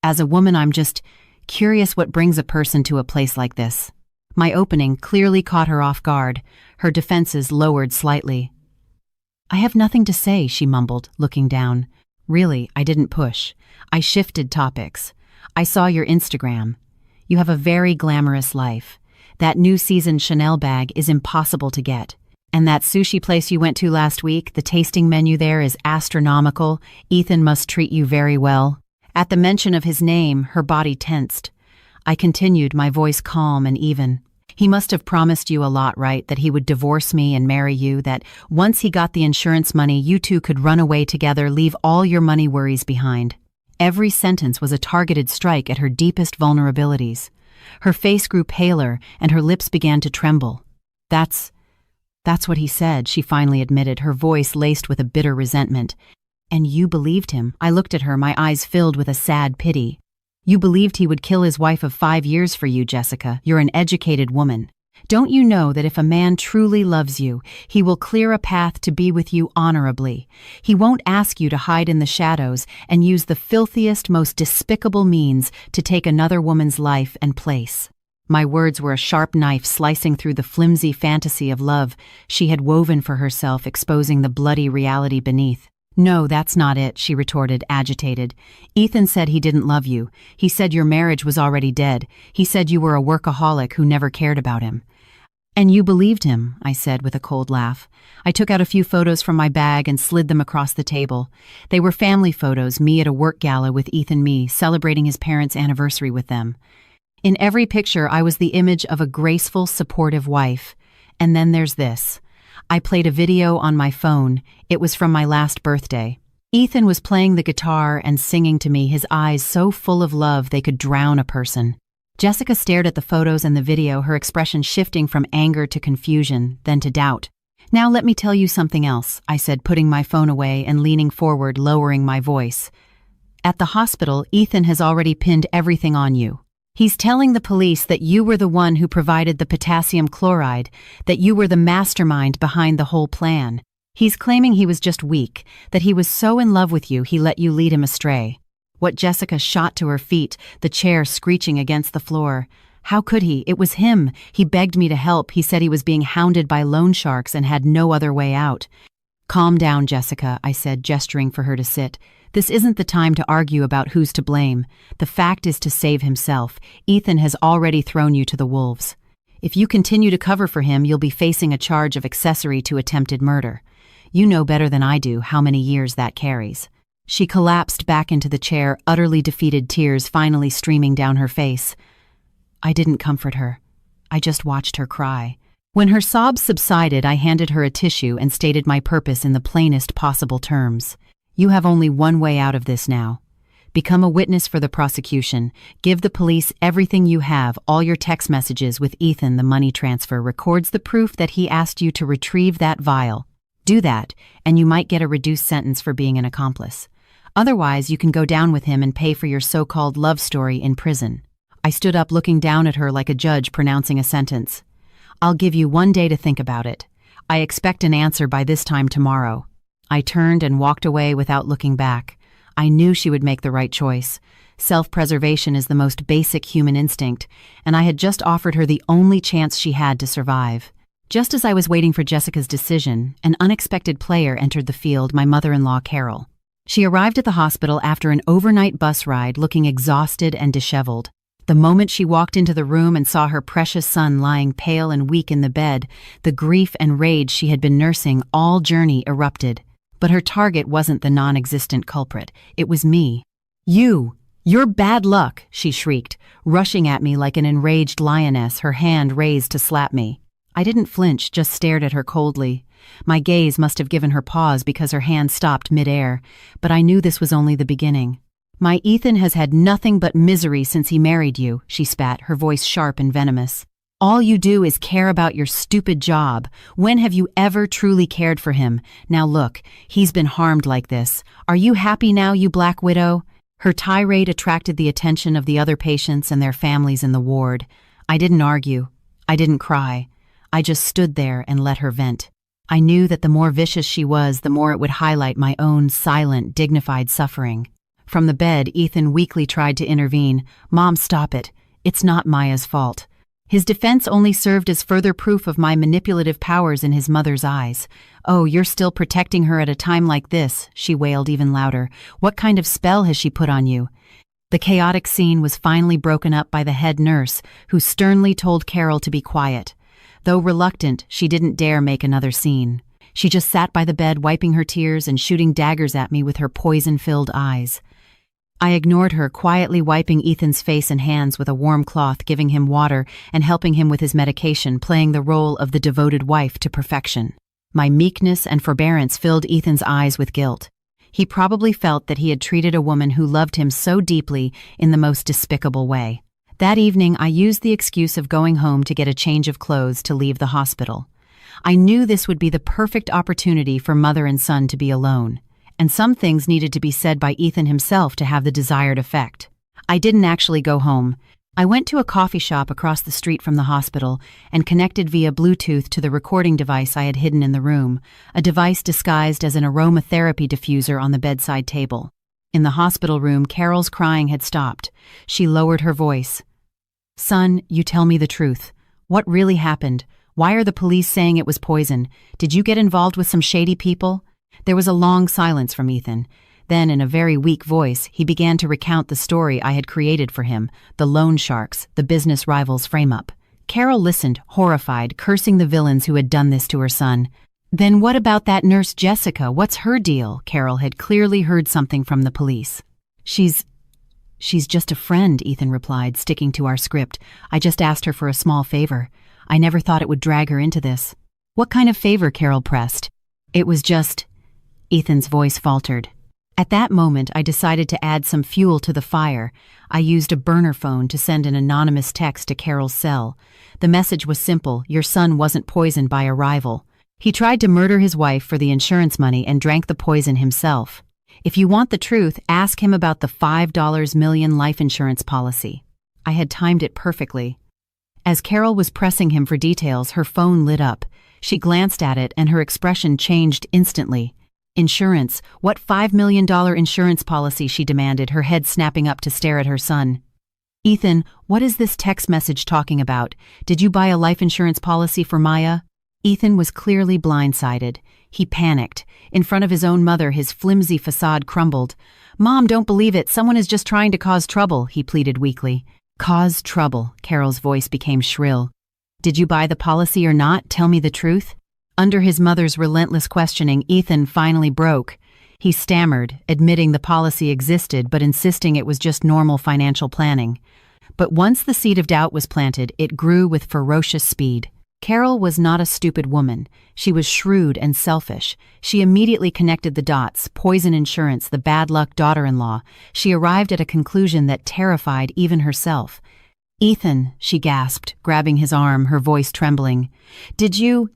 As a woman, I'm just curious what brings a person to a place like this." My opening clearly caught her off guard. Her defenses lowered slightly. "I have nothing to say," she mumbled, looking down. Really, I didn't push. I shifted topics. "I saw your Instagram. You have a very glamorous life. That new season Chanel bag is impossible to get. And that sushi place you went to last week, the tasting menu there is astronomical. Ethan must treat you very well." At the mention of his name, her body tensed. I continued, my voice calm and even. "He must have promised you a lot, right? That he would divorce me and marry you, that once he got the insurance money, you two could run away together, leave all your money worries behind." Every sentence was a targeted strike at her deepest vulnerabilities. Her face grew paler, and her lips began to tremble. That's what he said," she finally admitted, her voice laced with a bitter resentment. "And you believed him?" I looked at her, my eyes filled with a sad pity. "You believed he would kill his wife of 5 years for you, Jessica. You're an educated woman. Don't you know that if a man truly loves you, he will clear a path to be with you honorably? He won't ask you to hide in the shadows and use the filthiest, most despicable means to take another woman's life and place." My words were a sharp knife slicing through the flimsy fantasy of love she had woven for herself, exposing the bloody reality beneath. "No, that's not it," she retorted, agitated. "Ethan said he didn't love you. He said your marriage was already dead. He said you were a workaholic who never cared about him." "And you believed him," I said with a cold laugh. I took out a few photos from my bag and slid them across the table. They were family photos, me at a work gala with Ethan, me celebrating his parents' anniversary with them. In every picture, I was the image of a graceful, supportive wife. And then there's this. I played a video on my phone. It was from my last birthday. Ethan was playing the guitar and singing to me, his eyes so full of love they could drown a person. Jessica stared at the photos and the video, her expression shifting from anger to confusion, then to doubt. "Now let me tell you something else," I said, putting my phone away and leaning forward, lowering my voice. "At the hospital, Ethan has already pinned everything on you. He's telling the police that you were the one who provided the potassium chloride, that you were the mastermind behind the whole plan. He's claiming he was just weak, that he was so in love with you he let you lead him astray." What Jessica shot to her feet, the chair screeching against the floor. How could he? It was him. He begged me to help. He said he was being hounded by loan sharks and had no other way out. "Calm down, Jessica," I said, gesturing for her to sit. "This isn't the time to argue about who's to blame. The fact is to save himself. Ethan has already thrown you to the wolves." If you continue to cover for him, you'll be facing a charge of accessory to attempted murder. You know better than I do how many years that carries." She collapsed back into the chair, utterly defeated, tears finally streaming down her face. I didn't comfort her. I just watched her cry. When her sobs subsided, I handed her a tissue and stated my purpose in the plainest possible terms. "You have only one way out of this now. Become a witness for the prosecution. Give the police everything you have, all your text messages with Ethan. The money transfer records the proof that he asked you to retrieve that vial. Do that, and you might get a reduced sentence for being an accomplice. Otherwise, you can go down with him and pay for your so-called love story in prison." I stood up, looking down at her like a judge pronouncing a sentence. "I'll give you 1 day to think about it. I expect an answer by this time tomorrow." I turned and walked away without looking back. I knew she would make the right choice. Self-preservation is the most basic human instinct, and I had just offered her the only chance she had to survive. Just as I was waiting for Jessica's decision, an unexpected player entered the field, my mother-in-law, Carol. She arrived at the hospital after an overnight bus ride, looking exhausted and disheveled. The moment she walked into the room and saw her precious son lying pale and weak in the bed, the grief and rage she had been nursing all journey erupted. But her target wasn't the non-existent culprit. It was me. You're bad luck," she shrieked, rushing at me like an enraged lioness, her hand raised to slap me. I didn't flinch, just stared at her coldly. My gaze must have given her pause because her hand stopped mid-air, but I knew this was only the beginning. "My Ethan has had nothing but misery since he married you," she spat, her voice sharp and venomous. "All you do is care about your stupid job. When have you ever truly cared for him? Now look, he's been harmed like this. Are you happy now, you black widow?" Her tirade attracted the attention of the other patients and their families in the ward. I didn't argue. I didn't cry. I just stood there and let her vent. I knew that the more vicious she was, the more it would highlight my own silent, dignified suffering. From the bed, Ethan weakly tried to intervene. "Mom, stop it. It's not Maya's fault." His defense only served as further proof of my manipulative powers in his mother's eyes. "Oh, you're still protecting her at a time like this," she wailed even louder. "What kind of spell has she put on you?" The chaotic scene was finally broken up by the head nurse, who sternly told Carol to be quiet. Though reluctant, she didn't dare make another scene. She just sat by the bed, wiping her tears and shooting daggers at me with her poison-filled eyes. I ignored her, quietly wiping Ethan's face and hands with a warm cloth, giving him water and helping him with his medication, playing the role of the devoted wife to perfection. My meekness and forbearance filled Ethan's eyes with guilt. He probably felt that he had treated a woman who loved him so deeply in the most despicable way. That evening, I used the excuse of going home to get a change of clothes to leave the hospital. I knew this would be the perfect opportunity for mother and son to be alone, and some things needed to be said by Ethan himself to have the desired effect. I didn't actually go home. I went to a coffee shop across the street from the hospital and connected via Bluetooth to the recording device I had hidden in the room, a device disguised as an aromatherapy diffuser on the bedside table. In the hospital room, Carol's crying had stopped. She lowered her voice. "Son, you tell me the truth. What really happened? Why are the police saying it was poison? Did you get involved with some shady people?" There was a long silence from Ethan. Then, in a very weak voice, he began to recount the story I had created for him, the loan sharks, the business rivals frame-up. Carol listened, horrified, cursing the villains who had done this to her son. "Then what about that nurse Jessica? What's her deal?" Carol had clearly heard something from the police. She's just a friend," Ethan replied, sticking to our script. "I just asked her for a small favor. I never thought it would drag her into this." "What kind of favor?" Carol pressed. "It was just..." Ethan's voice faltered. At that moment, I decided to add some fuel to the fire. I used a burner phone to send an anonymous text to Carol's cell. The message was simple: your son wasn't poisoned by a rival. He tried to murder his wife for the insurance money and drank the poison himself. If you want the truth, ask him about the $5 million life insurance policy. I had timed it perfectly. As Carol was pressing him for details, her phone lit up. She glanced at it and her expression changed instantly. "Insurance? What $5 million insurance policy?" she demanded, her head snapping up to stare at her son. "Ethan, what is this text message talking about? Did you buy a life insurance policy for Maya?" Ethan was clearly blindsided. He panicked. In front of his own mother, his flimsy facade crumbled. "Mom, don't believe it. Someone is just trying to cause trouble," he pleaded weakly. "Cause trouble." Carol's voice became shrill. Did you buy the policy or not? Tell me the truth." Under his mother's relentless questioning, Ethan finally broke. He stammered, admitting the policy existed but insisting it was just normal financial planning. But once the seed of doubt was planted, it grew with ferocious speed. Carol was not a stupid woman. She was shrewd and selfish. She immediately connected the dots: poison insurance, the bad luck daughter-in-law. She arrived at a conclusion that terrified even herself. "Ethan," she gasped, grabbing his arm, her voice trembling. Did you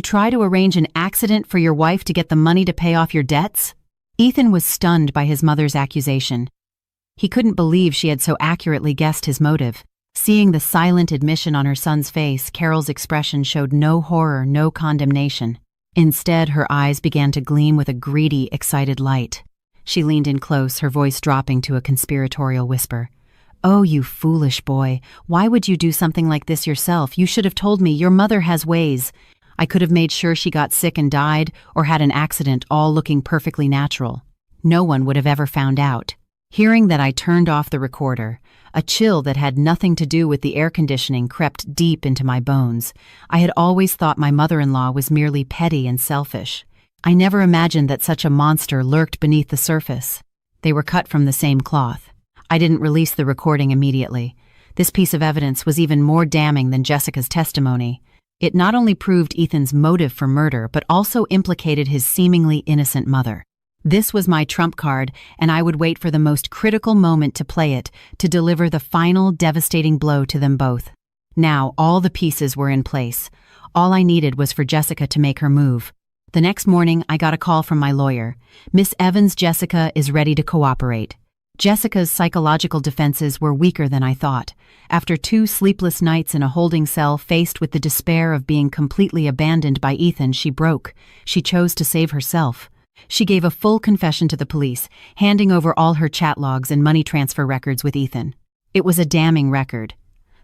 try to arrange an accident for your wife to get the money to pay off your debts?" Ethan was stunned by his mother's accusation. He couldn't believe she had so accurately guessed his motive. Seeing the silent admission on her son's face, Carol's expression showed no horror, no condemnation. Instead, her eyes began to gleam with a greedy, excited light. She leaned in close, her voice dropping to a conspiratorial whisper. "Oh, you foolish boy. Why would you do something like this yourself? You should have told me. Your mother has ways. I could have made sure she got sick and died, or had an accident, all looking perfectly natural. No one would have ever found out." Hearing that I turned off the recorder, a chill that had nothing to do with the air conditioning crept deep into my bones. I had always thought my mother-in-law was merely petty and selfish. I never imagined that such a monster lurked beneath the surface. They were cut from the same cloth. I didn't release the recording immediately. This piece of evidence was even more damning than Jessica's testimony. It not only proved Ethan's motive for murder, but also implicated his seemingly innocent mother. This was my trump card, and I would wait for the most critical moment to play it, to deliver the final devastating blow to them both. Now, all the pieces were in place. All I needed was for Jessica to make her move. The next morning, I got a call from my lawyer. "Miss Evans, Jessica is ready to cooperate." Jessica's psychological defenses were weaker than I thought. After 2 sleepless nights in a holding cell, faced with the despair of being completely abandoned by Ethan, she broke. She chose to save herself. She gave a full confession to the police, handing over all her chat logs and money transfer records with Ethan. It was a damning record.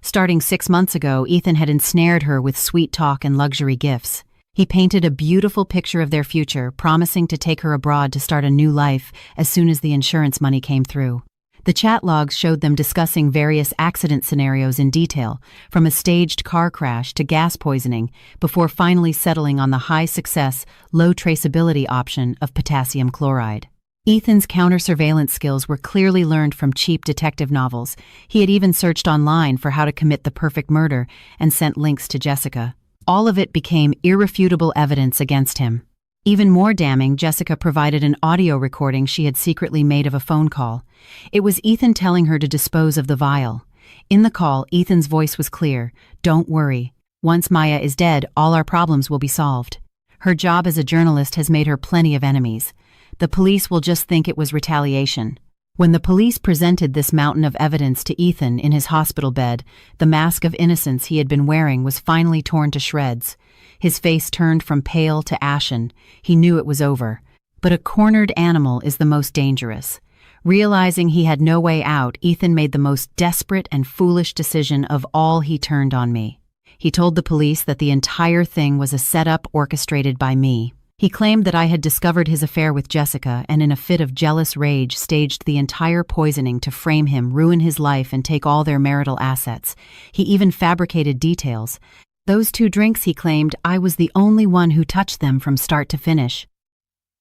Starting 6 months ago, Ethan had ensnared her with sweet talk and luxury gifts. He painted a beautiful picture of their future, promising to take her abroad to start a new life as soon as the insurance money came through. The chat logs showed them discussing various accident scenarios in detail, from a staged car crash to gas poisoning, before finally settling on the high-success, low-traceability option of potassium chloride. Ethan's counter-surveillance skills were clearly learned from cheap detective novels. He had even searched online for how to commit the perfect murder and sent links to Jessica. All of it became irrefutable evidence against him. Even more damning, Jessica provided an audio recording she had secretly made of a phone call. It was Ethan telling her to dispose of the vial. In the call, Ethan's voice was clear. "Don't worry. Once Maya is dead, all our problems will be solved. Her job as a journalist has made her plenty of enemies. The police will just think it was retaliation." When the police presented this mountain of evidence to Ethan in his hospital bed, the mask of innocence he had been wearing was finally torn to shreds. His face turned from pale to ashen. He knew it was over. But a cornered animal is the most dangerous. Realizing he had no way out, Ethan made the most desperate and foolish decision of all. He turned on me. He told the police that the entire thing was a setup orchestrated by me. He claimed that I had discovered his affair with Jessica and in a fit of jealous rage staged the entire poisoning to frame him, ruin his life, and take all their marital assets. He even fabricated details. Those 2 drinks, he claimed, I was the only one who touched them from start to finish.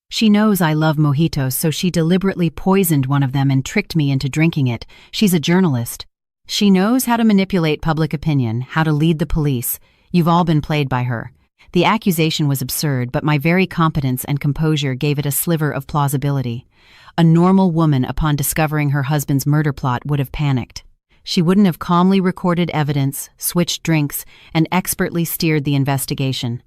"She knows I love mojitos, so she deliberately poisoned one of them and tricked me into drinking it. She's a journalist. She knows how to manipulate public opinion, how to lead the police. You've all been played by her." The accusation was absurd, but my very competence and composure gave it a sliver of plausibility. A normal woman, upon discovering her husband's murder plot, would have panicked. She wouldn't have calmly recorded evidence, switched drinks, and expertly steered the investigation.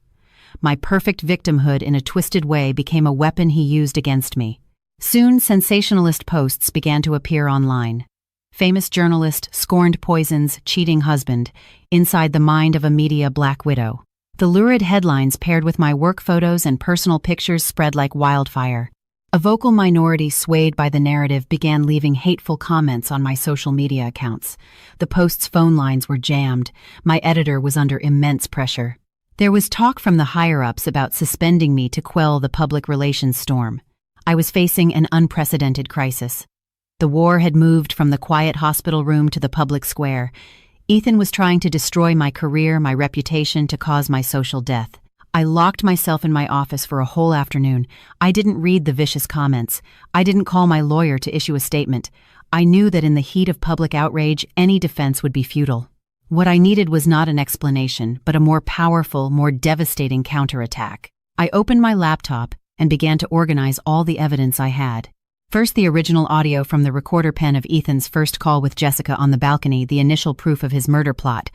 My perfect victimhood in a twisted way became a weapon he used against me. Soon, sensationalist posts began to appear online. Famous journalist scorned poisons, cheating husband, inside the mind of a media black widow. The lurid headlines paired with my work photos and personal pictures spread like wildfire. A vocal minority swayed by the narrative began leaving hateful comments on my social media accounts. The post's phone lines were jammed. My editor was under immense pressure. There was talk from the higher-ups about suspending me to quell the public relations storm. I was facing an unprecedented crisis. The war had moved from the quiet hospital room to the public square. Ethan was trying to destroy my career, my reputation, to cause my social death. I locked myself in my office for a whole afternoon. I didn't read the vicious comments. I didn't call my lawyer to issue a statement. I knew that in the heat of public outrage, any defense would be futile. What I needed was not an explanation, but a more powerful, more devastating counterattack. I opened my laptop and began to organize all the evidence I had. First, the original audio from the recorder pen of Ethan's first call with Jessica on the balcony, the initial proof of his murder plot.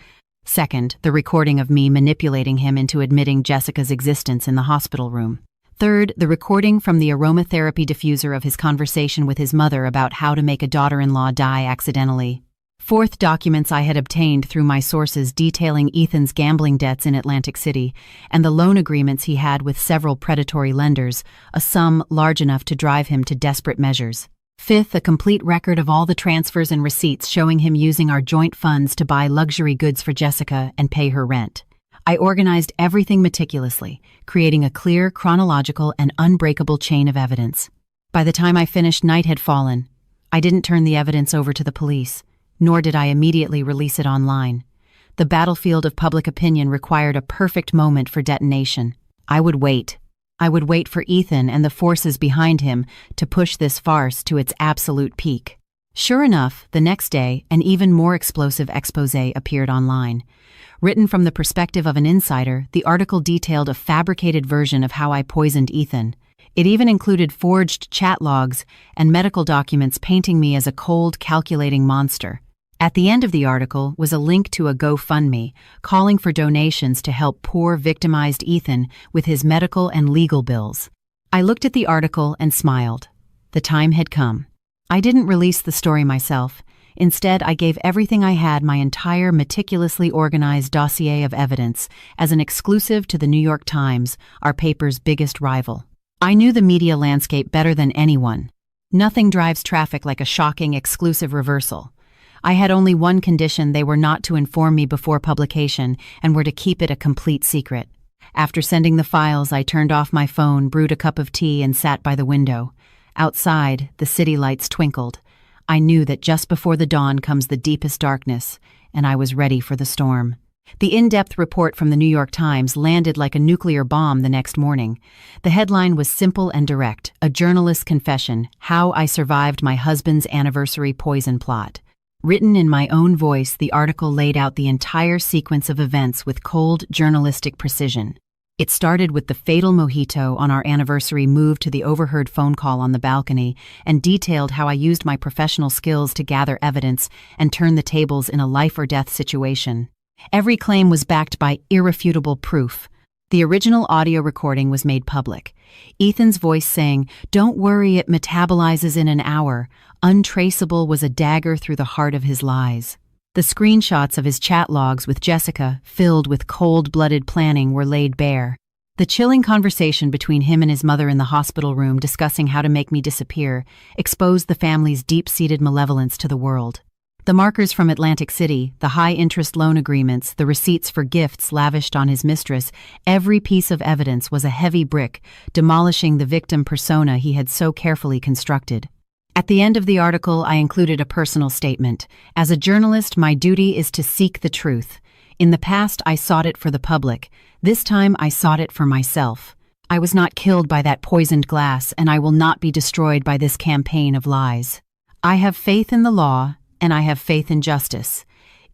Second, the recording of me manipulating him into admitting Jessica's existence in the hospital room. Third, the recording from the aromatherapy diffuser of his conversation with his mother about how to make a daughter-in-law die accidentally. Fourth, documents I had obtained through my sources detailing Ethan's gambling debts in Atlantic City and the loan agreements he had with several predatory lenders, a sum large enough to drive him to desperate measures. Fifth, a complete record of all the transfers and receipts showing him using our joint funds to buy luxury goods for Jessica and pay her rent. I organized everything meticulously, creating a clear, chronological, and unbreakable chain of evidence. By the time I finished, night had fallen. I didn't turn the evidence over to the police, nor did I immediately release it online. The battlefield of public opinion required a perfect moment for detonation. I would wait. I would wait for Ethan and the forces behind him to push this farce to its absolute peak. Sure enough, the next day, an even more explosive exposé appeared online. Written from the perspective of an insider, the article detailed a fabricated version of how I poisoned Ethan. It even included forged chat logs and medical documents painting me as a cold, calculating monster. At the end of the article was a link to a GoFundMe, calling for donations to help poor, victimized Ethan with his medical and legal bills. I looked at the article and smiled. The time had come. I didn't release the story myself. Instead, I gave everything I had, my entire meticulously organized dossier of evidence, as an exclusive to the New York Times, our paper's biggest rival. I knew the media landscape better than anyone. Nothing drives traffic like a shocking, exclusive reversal. I had only one condition: they were not to inform me before publication and were to keep it a complete secret. After sending the files, I turned off my phone, brewed a cup of tea, and sat by the window. Outside, the city lights twinkled. I knew that just before the dawn comes the deepest darkness, and I was ready for the storm. The in-depth report from the New York Times landed like a nuclear bomb the next morning. The headline was simple and direct: a journalist's confession, how I survived my husband's anniversary poison plot. Written in my own voice, the article laid out the entire sequence of events with cold, journalistic precision. It started with the fatal mojito on our anniversary move to the overheard phone call on the balcony and detailed how I used my professional skills to gather evidence and turn the tables in a life-or-death situation. Every claim was backed by irrefutable proof. The original audio recording was made public. Ethan's voice saying, "Don't worry, it metabolizes in an hour," untraceable, was a dagger through the heart of his lies. The screenshots of his chat logs with Jessica, filled with cold-blooded planning, were laid bare. The chilling conversation between him and his mother in the hospital room discussing how to make me disappear exposed the family's deep-seated malevolence to the world. The markers from Atlantic City, the high-interest loan agreements, the receipts for gifts lavished on his mistress, every piece of evidence was a heavy brick, demolishing the victim persona he had so carefully constructed. At the end of the article, I included a personal statement. As a journalist, my duty is to seek the truth. In the past, I sought it for the public. This time, I sought it for myself. I was not killed by that poisoned glass, and I will not be destroyed by this campaign of lies. I have faith in the law, and I have faith in justice.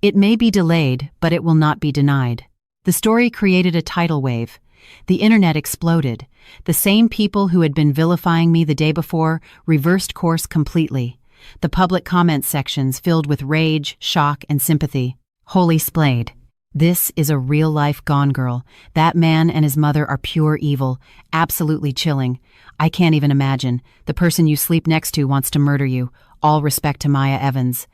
It may be delayed, but it will not be denied. The story created a tidal wave. The internet exploded. The same people who had been vilifying me the day before reversed course completely. The public comment sections filled with rage, shock, and sympathy. Holy splayed. This is a real-life Gone Girl. That man and his mother are pure evil, absolutely chilling. I can't even imagine. The person you sleep next to wants to murder you. All respect to Maya Evans.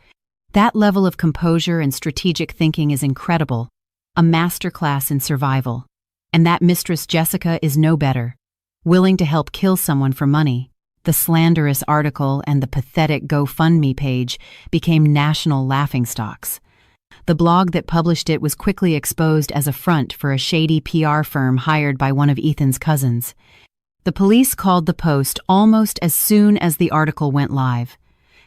That level of composure and strategic thinking is incredible. A masterclass in survival. And that mistress Jessica is no better. Willing to help kill someone for money. The slanderous article and the pathetic GoFundMe page became national laughingstocks. The blog that published it was quickly exposed as a front for a shady PR firm hired by one of Ethan's cousins. The police called the Post almost as soon as the article went live.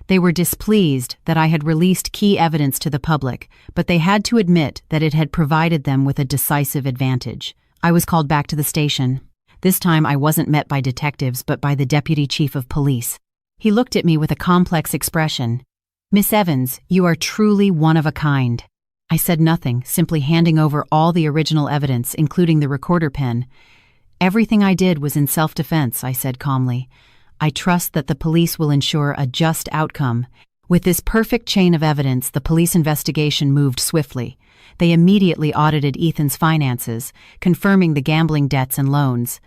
They were displeased that I had released key evidence to the public, but they had to admit that it had provided them with a decisive advantage. I was called back to the station. This time I wasn't met by detectives, but by the deputy chief of police. He looked at me with a complex expression. "Miss Evans, you are truly one of a kind." I said nothing, simply handing over all the original evidence, including the recorder pen. "Everything I did was in self-defense," I said calmly. "I trust that the police will ensure a just outcome." With this perfect chain of evidence, the police investigation moved swiftly. They immediately audited Ethan's finances, confirming the gambling debts and loans.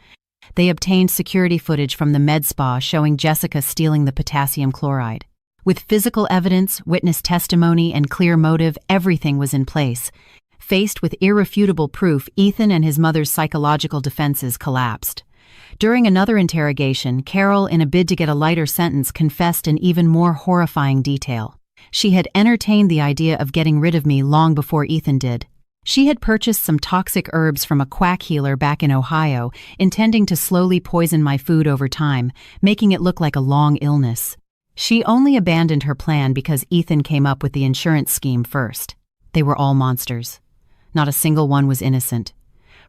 They obtained security footage from the med spa showing Jessica stealing the potassium chloride. With physical evidence, witness testimony, and clear motive, everything was in place. Faced with irrefutable proof, Ethan and his mother's psychological defenses collapsed. During another interrogation, Carol, in a bid to get a lighter sentence, confessed in even more horrifying detail. She had entertained the idea of getting rid of me long before Ethan did. She had purchased some toxic herbs from a quack healer back in Ohio, intending to slowly poison my food over time, making it look like a long illness. She only abandoned her plan because Ethan came up with the insurance scheme first. They were all monsters. Not a single one was innocent.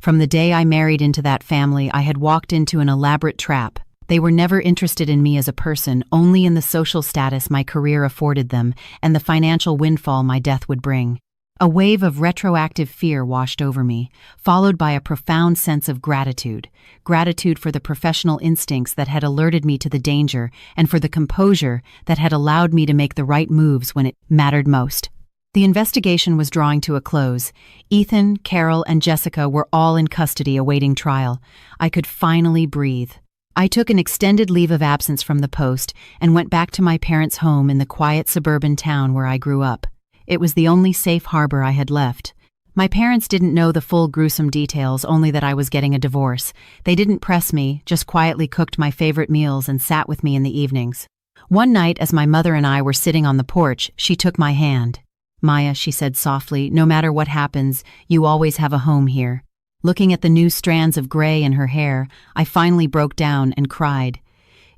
From the day I married into that family, I had walked into an elaborate trap. They were never interested in me as a person, only in the social status my career afforded them and the financial windfall my death would bring. A wave of retroactive fear washed over me, followed by a profound sense of gratitude. Gratitude for the professional instincts that had alerted me to the danger and for the composure that had allowed me to make the right moves when it mattered most. The investigation was drawing to a close. Ethan, Carol, and Jessica were all in custody awaiting trial. I could finally breathe. I took an extended leave of absence from the post and went back to my parents' home in the quiet suburban town where I grew up. It was the only safe harbor I had left. My parents didn't know the full gruesome details, only that I was getting a divorce. They didn't press me, just quietly cooked my favorite meals and sat with me in the evenings. One night, as my mother and I were sitting on the porch, she took my hand. "Maya," she said softly, "no matter what happens, you always have a home here." Looking at the new strands of gray in her hair, I finally broke down and cried.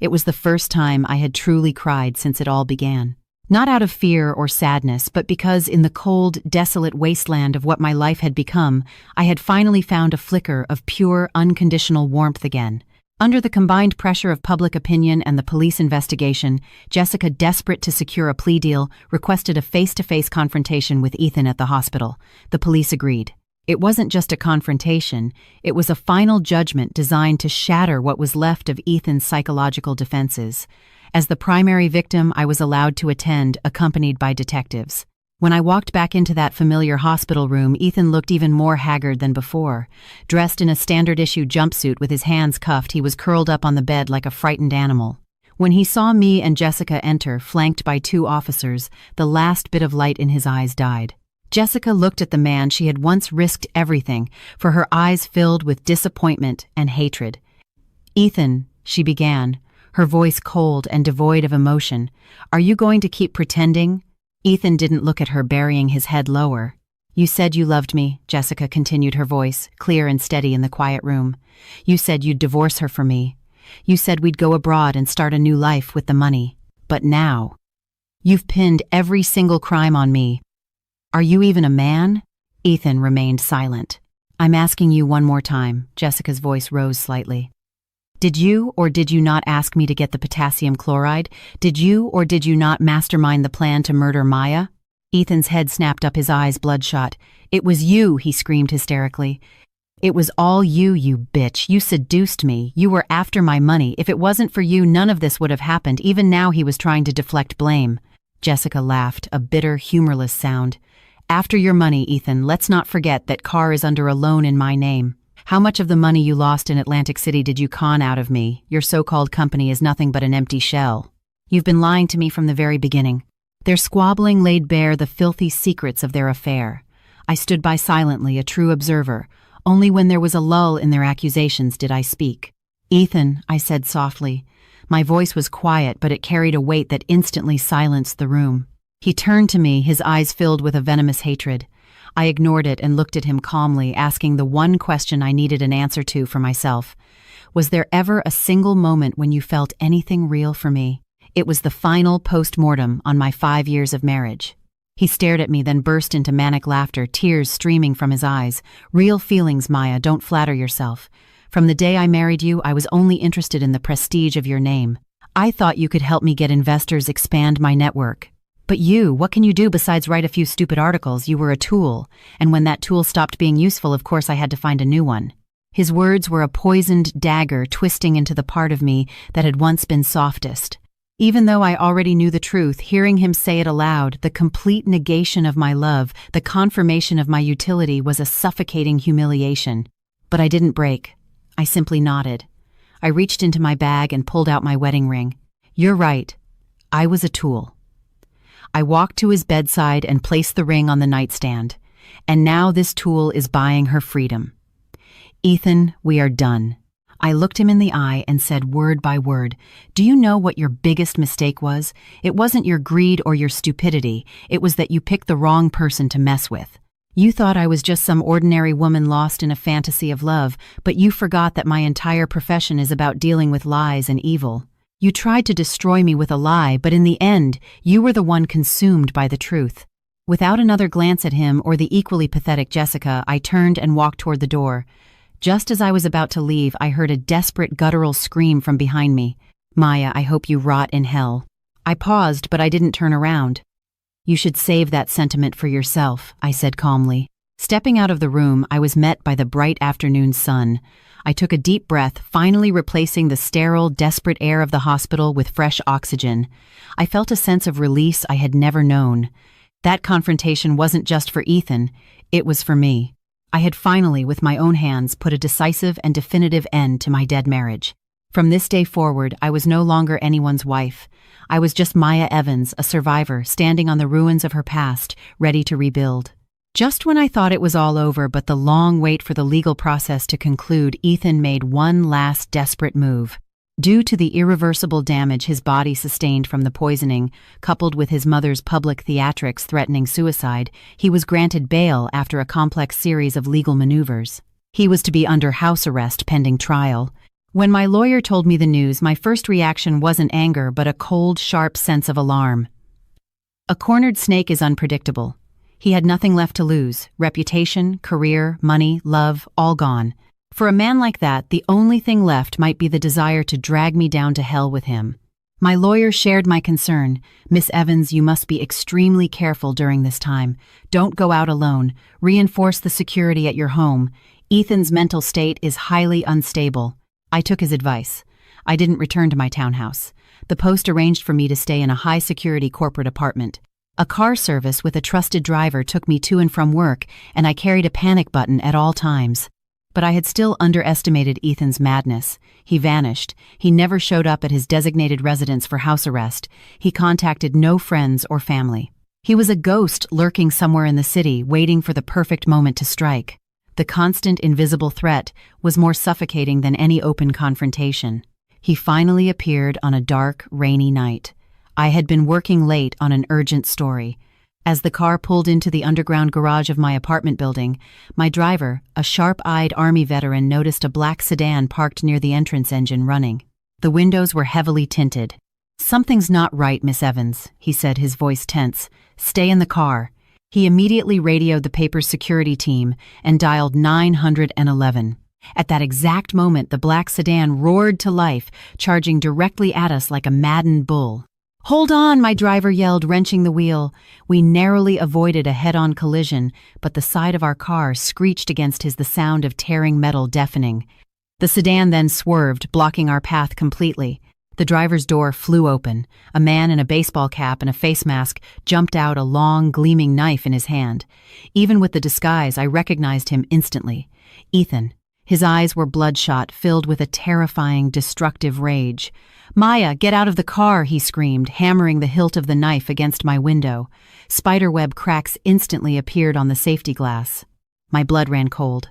It was the first time I had truly cried since it all began. Not out of fear or sadness, but because in the cold, desolate wasteland of what my life had become, I had finally found a flicker of pure, unconditional warmth again. Under the combined pressure of public opinion and the police investigation, Jessica, desperate to secure a plea deal, requested a face-to-face confrontation with Ethan at the hospital. The police agreed. It wasn't just a confrontation, it was a final judgment designed to shatter what was left of Ethan's psychological defenses. As the primary victim, I was allowed to attend, accompanied by detectives. When I walked back into that familiar hospital room, Ethan looked even more haggard than before. Dressed in a standard-issue jumpsuit with his hands cuffed, he was curled up on the bed like a frightened animal. When he saw me and Jessica enter, flanked by 2 officers, the last bit of light in his eyes died. Jessica looked at the man she had once risked everything, for her eyes filled with disappointment and hatred. "Ethan," she began, her voice cold and devoid of emotion, "are you going to keep pretending?" Ethan didn't look at her, burying his head lower. "You said you loved me," Jessica continued, her voice clear and steady in the quiet room. "You said you'd divorce her for me. You said we'd go abroad and start a new life with the money. But now, you've pinned every single crime on me. Are you even a man?" Ethan remained silent. "I'm asking you one more time," Jessica's voice rose slightly. "Did you or did you not ask me to get the potassium chloride? Did you or did you not mastermind the plan to murder Maya?" Ethan's head snapped up, his eyes bloodshot. "It was you," he screamed hysterically. "It was all you, you bitch. You seduced me. You were after my money. If it wasn't for you, none of this would have happened." Even now he was trying to deflect blame. Jessica laughed, a bitter, humorless sound. "After your money, Ethan, let's not forget that car is under a loan in my name. How much of the money you lost in Atlantic City did you con out of me? Your so-called company is nothing but an empty shell. You've been lying to me from the very beginning." Their squabbling laid bare the filthy secrets of their affair. I stood by silently, a true observer. Only when there was a lull in their accusations did I speak. "Ethan," I said softly. My voice was quiet, but it carried a weight that instantly silenced the room. He turned to me, his eyes filled with a venomous hatred. I ignored it and looked at him calmly, asking the one question I needed an answer to for myself. "Was there ever a single moment when you felt anything real for me?" It was the final post-mortem on my 5 years of marriage. He stared at me, then burst into manic laughter, tears streaming from his eyes. Real feelings, Maya, don't flatter yourself. From the day I married you, I was only interested in the prestige of your name. I thought you could help me get investors, expand my network. But you, what can you do besides write a few stupid articles? You were a tool, and when that tool stopped being useful, of course I had to find a new one. His words were a poisoned dagger twisting into the part of me that had once been softest. Even though I already knew the truth, hearing him say it aloud, the complete negation of my love, the confirmation of my utility, was a suffocating humiliation. But I didn't break. I simply nodded. I reached into my bag and pulled out my wedding ring. You're right. I was a tool. I walked to his bedside and placed the ring on the nightstand. And now this tool is buying her freedom. Ethan, we are done. I looked him in the eye and said word by word, do you know what your biggest mistake was? It wasn't your greed or your stupidity. It was that you picked the wrong person to mess with. You thought I was just some ordinary woman lost in a fantasy of love, but you forgot that my entire profession is about dealing with lies and evil. You tried to destroy me with a lie, but in the end, you were the one consumed by the truth. Without another glance at him or the equally pathetic Jessica, I turned and walked toward the door. Just as I was about to leave, I heard a desperate guttural scream from behind me. Maya, I hope you rot in hell. I paused, but I didn't turn around. You should save that sentiment for yourself, I said calmly. Stepping out of the room, I was met by the bright afternoon sun. I took a deep breath, finally replacing the sterile, desperate air of the hospital with fresh oxygen. I felt a sense of release I had never known. That confrontation wasn't just for Ethan, it was for me. I had finally, with my own hands, put a decisive and definitive end to my dead marriage. From this day forward, I was no longer anyone's wife. I was just Maya Evans, a survivor, standing on the ruins of her past, ready to rebuild. Just when I thought it was all over, but the long wait for the legal process to conclude, Ethan made one last desperate move. Due to the irreversible damage his body sustained from the poisoning, coupled with his mother's public theatrics threatening suicide, he was granted bail after a complex series of legal maneuvers. He was to be under house arrest pending trial. When my lawyer told me the news, my first reaction wasn't anger, but a cold, sharp sense of alarm. A cornered snake is unpredictable. He had nothing left to lose: reputation, career, money, love, all gone. For a man like that, the only thing left might be the desire to drag me down to hell with him. My lawyer shared my concern. Miss Evans, you must be extremely careful during this time. Don't go out alone. Reinforce the security at your home. Ethan's mental state is highly unstable. I took his advice. I didn't return to my townhouse. The Post arranged for me to stay in a high-security corporate apartment. A car service with a trusted driver took me to and from work, and I carried a panic button at all times. But I had still underestimated Ethan's madness. He vanished. He never showed up at his designated residence for house arrest. He contacted no friends or family. He was a ghost lurking somewhere in the city, waiting for the perfect moment to strike. The constant invisible threat was more suffocating than any open confrontation. He finally appeared on a dark, rainy night. I had been working late on an urgent story. As the car pulled into the underground garage of my apartment building, my driver, a sharp-eyed Army veteran, noticed a black sedan parked near the entrance engine running. The windows were heavily tinted. "Something's not right, Miss Evans," he said, his voice tense. "Stay in the car." He immediately radioed the paper's security team and dialed 911. At that exact moment, the black sedan roared to life, charging directly at us like a maddened bull. "Hold on," my driver yelled, wrenching the wheel. We narrowly avoided a head-on collision, but the side of our car screeched against his, the sound of tearing metal deafening. The sedan then swerved, blocking our path completely. The driver's door flew open. A man in a baseball cap and a face mask jumped out, a long, gleaming knife in his hand. Even with the disguise, I recognized him instantly. Ethan. His eyes were bloodshot, filled with a terrifying, destructive rage. "Maya, get out of the car," he screamed, hammering the hilt of the knife against my window. Spiderweb cracks instantly appeared on the safety glass. My blood ran cold.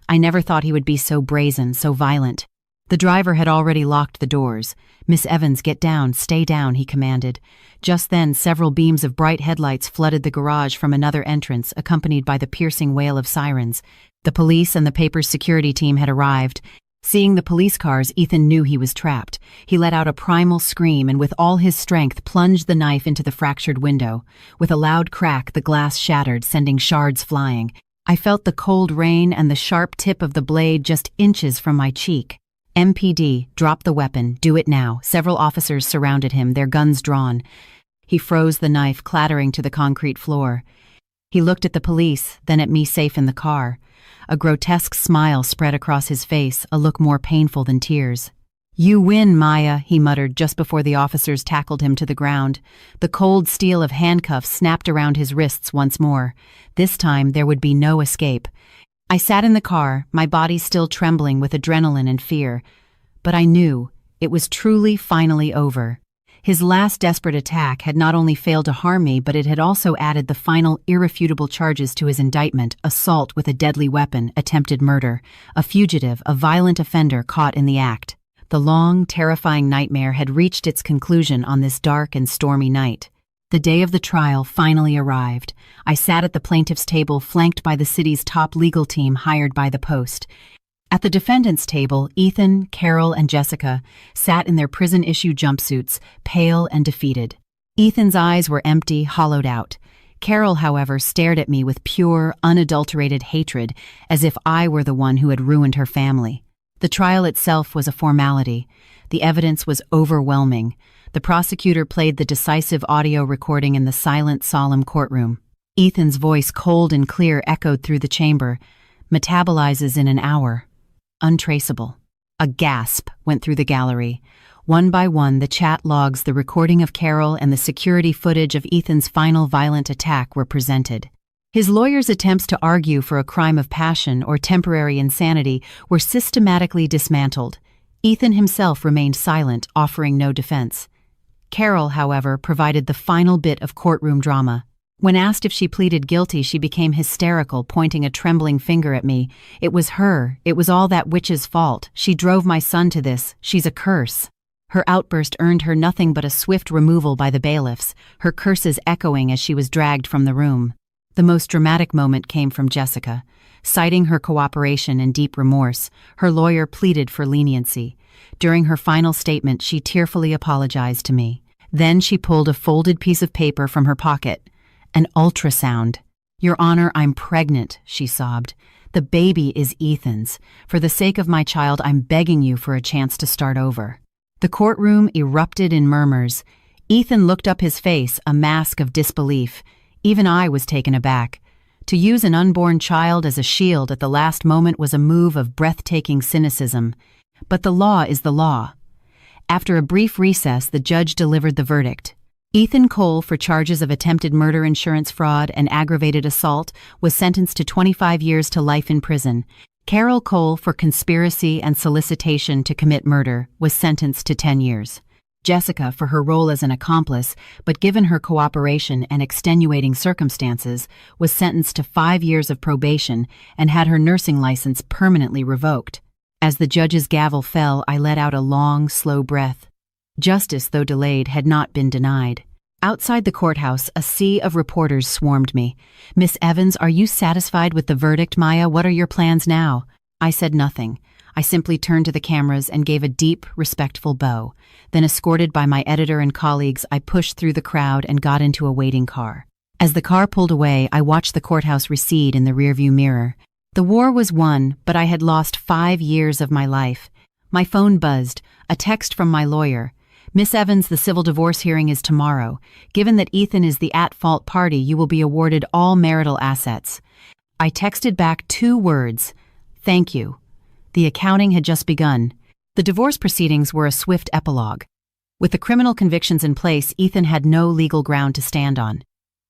I never thought he would be so brazen, so violent. The driver had already locked the doors. "Miss Evans, get down, stay down," he commanded. Just then, several beams of bright headlights flooded the garage from another entrance, accompanied by the piercing wail of sirens. The police and the paper's security team had arrived. Seeing the police cars, Ethan knew he was trapped. He let out a primal scream and with all his strength plunged the knife into the fractured window. With a loud crack, the glass shattered, sending shards flying. I felt the cold rain and the sharp tip of the blade just inches from my cheek. "MPD, drop the weapon. Do it now." Several officers surrounded him, their guns drawn. He froze the knife, clattering to the concrete floor. He looked at the police, then at me safe in the car. A grotesque smile spread across his face, a look more painful than tears. "You win, Maya," he muttered just before the officers tackled him to the ground. The cold steel of handcuffs snapped around his wrists once more. This time there would be no escape. I sat in the car, my body still trembling with adrenaline and fear. But I knew it was truly finally over. His last desperate attack had not only failed to harm me, but it had also added the final irrefutable charges to his indictment: assault with a deadly weapon, attempted murder, a fugitive, a violent offender caught in the act. The long, terrifying nightmare had reached its conclusion on this dark and stormy night. The day of the trial finally arrived. I sat at the plaintiff's table, flanked by the city's top legal team hired by the Post. At the defendant's table, Ethan, Carol, and Jessica sat in their prison-issue jumpsuits, pale and defeated. Ethan's eyes were empty, hollowed out. Carol, however, stared at me with pure, unadulterated hatred, as if I were the one who had ruined her family. The trial itself was a formality. The evidence was overwhelming. The prosecutor played the decisive audio recording in the silent, solemn courtroom. Ethan's voice, cold and clear, echoed through the chamber. "Metabolizes in an hour. Untraceable." A gasp went through the gallery. One by one, the chat logs, the recording of Carol, and the security footage of Ethan's final violent attack were presented. His lawyer's attempts to argue for a crime of passion or temporary insanity were systematically dismantled. Ethan himself remained silent, offering no defense. Carol, however, provided the final bit of courtroom drama. When asked if she pleaded guilty, she became hysterical, pointing a trembling finger at me. "It was her. It was all that witch's fault. She drove my son to this. She's a curse." Her outburst earned her nothing but a swift removal by the bailiffs, her curses echoing as she was dragged from the room. The most dramatic moment came from Jessica. Citing her cooperation and deep remorse, her lawyer pleaded for leniency. During her final statement, she tearfully apologized to me. Then she pulled a folded piece of paper from her pocket. "An ultrasound. Your Honor, I'm pregnant," she sobbed. "The baby is Ethan's. For the sake of my child, I'm begging you for a chance to start over." The courtroom erupted in murmurs. Ethan looked up, his face a mask of disbelief. Even I was taken aback. To use an unborn child as a shield at the last moment was a move of breathtaking cynicism. But the law is the law. After a brief recess, the judge delivered the verdict. Ethan Cole, for charges of attempted murder, insurance fraud, and aggravated assault, was sentenced to 25 years to life in prison. Carol Cole, for conspiracy and solicitation to commit murder, was sentenced to 10 years. Jessica, for her role as an accomplice, but given her cooperation and extenuating circumstances, was sentenced to 5 years of probation and had her nursing license permanently revoked. As the judge's gavel fell, I let out a long, slow breath. Justice, though delayed, had not been denied. Outside the courthouse, a sea of reporters swarmed me. "Miss Evans, are you satisfied with the verdict, Maya? What are your plans now?" I said nothing. I simply turned to the cameras and gave a deep, respectful bow. Then, escorted by my editor and colleagues, I pushed through the crowd and got into a waiting car. As the car pulled away, I watched the courthouse recede in the rearview mirror. The war was won, but I had lost 5 years of my life. My phone buzzed, a text from my lawyer. "Miss Evans, the civil divorce hearing is tomorrow. Given that Ethan is the at-fault party, you will be awarded all marital assets." I texted back 2 words: "Thank you." The accounting had just begun. The divorce proceedings were a swift epilogue. With the criminal convictions in place, Ethan had no legal ground to stand on.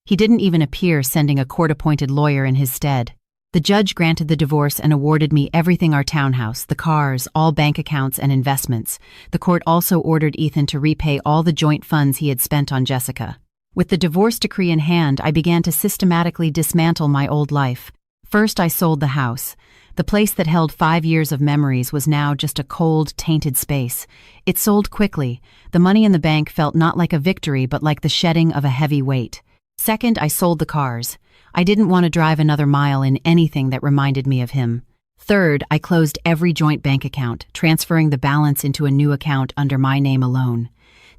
He didn't even appear, sending a court-appointed lawyer in his stead. The judge granted the divorce and awarded me everything: our townhouse, the cars, all bank accounts and investments. The court also ordered Ethan to repay all the joint funds he had spent on Jessica. With the divorce decree in hand, I began to systematically dismantle my old life. First, I sold the house. The place that held 5 years of memories was now just a cold, tainted space. It sold quickly. The money in the bank felt not like a victory, but like the shedding of a heavy weight. Second, I sold the cars. I didn't want to drive another mile in anything that reminded me of him. Third, I closed every joint bank account, transferring the balance into a new account under my name alone.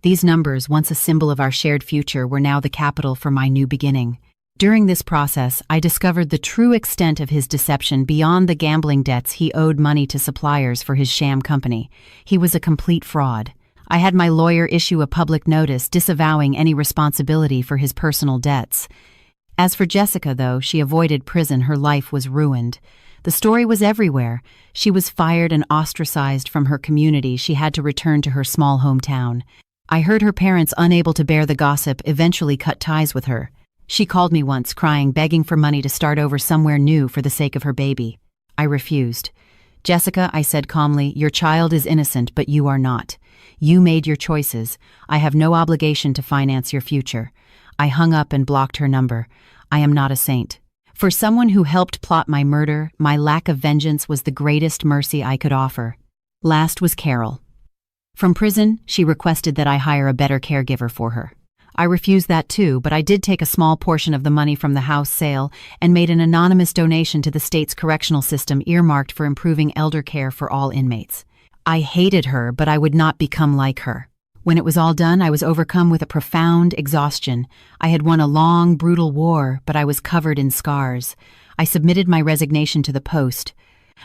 These numbers, once a symbol of our shared future, were now the capital for my new beginning. During this process, I discovered the true extent of his deception beyond the gambling debts he owed money to suppliers for his sham company. He was a complete fraud. I had my lawyer issue a public notice disavowing any responsibility for his personal debts. As for Jessica, though she avoided prison, her life was ruined. The story was everywhere. She was fired and ostracized from her community. She had to return to her small hometown. I heard her parents, unable to bear the gossip, eventually cut ties with her. She called me once, crying, begging for money to start over somewhere new for the sake of her baby. I refused. "Jessica," I said calmly, "your child is innocent, but you are not. You made your choices. I have no obligation to finance your future." I hung up and blocked her number. I am not a saint. For someone who helped plot my murder, my lack of vengeance was the greatest mercy I could offer. Last was Carol. From prison, she requested that I hire a better caregiver for her. I refused that too, but I did take a small portion of the money from the house sale and made an anonymous donation to the state's correctional system earmarked for improving elder care for all inmates. I hated her, but I would not become like her. When it was all done, I was overcome with a profound exhaustion. I had won a long, brutal war, but I was covered in scars. I submitted my resignation to the Post.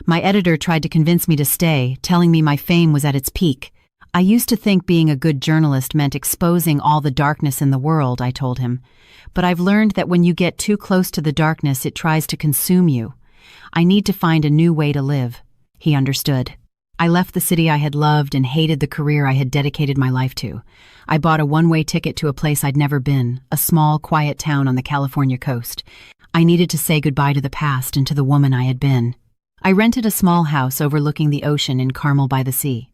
My editor tried to convince me to stay, telling me my fame was at its peak. I used to think being a good journalist meant exposing all the darkness in the world, I told him. But I've learned that when you get too close to the darkness, it tries to consume you. I need to find a new way to live. He understood. I left the city I had loved and hated the career I had dedicated my life to. I bought a one-way ticket to a place I'd never been, a small, quiet town on the California coast. I needed to say goodbye to the past and to the woman I had been. I rented a small house overlooking the ocean in Carmel by the Sea.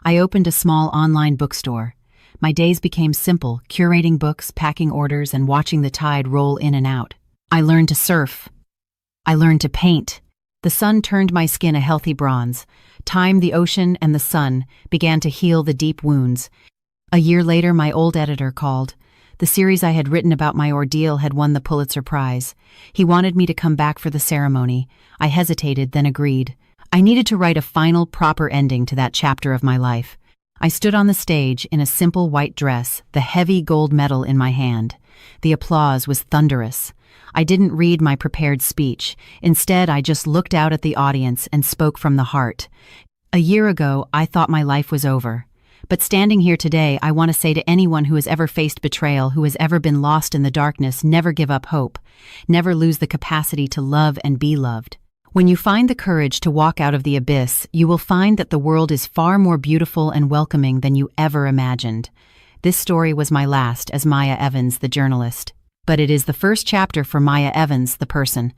I opened a small online bookstore. My days became simple, curating books, packing orders, and watching the tide roll in and out. I learned to surf. I learned to paint. The sun turned my skin a healthy bronze. Time, the ocean, and the sun began to heal the deep wounds. A year later, my old editor called. The series I had written about my ordeal had won the Pulitzer Prize. He wanted me to come back for the ceremony. I hesitated, then agreed. I needed to write a final, proper ending to that chapter of my life. I stood on the stage in a simple white dress, the heavy gold medal in my hand. The applause was thunderous. I didn't read my prepared speech. Instead, I just looked out at the audience and spoke from the heart. A year ago, I thought my life was over. But standing here today, I want to say to anyone who has ever faced betrayal, who has ever been lost in the darkness, never give up hope. Never lose the capacity to love and be loved. When you find the courage to walk out of the abyss, you will find that the world is far more beautiful and welcoming than you ever imagined. This story was my last as Maya Evans, the journalist. But it is the first chapter for Maya Evans, the person.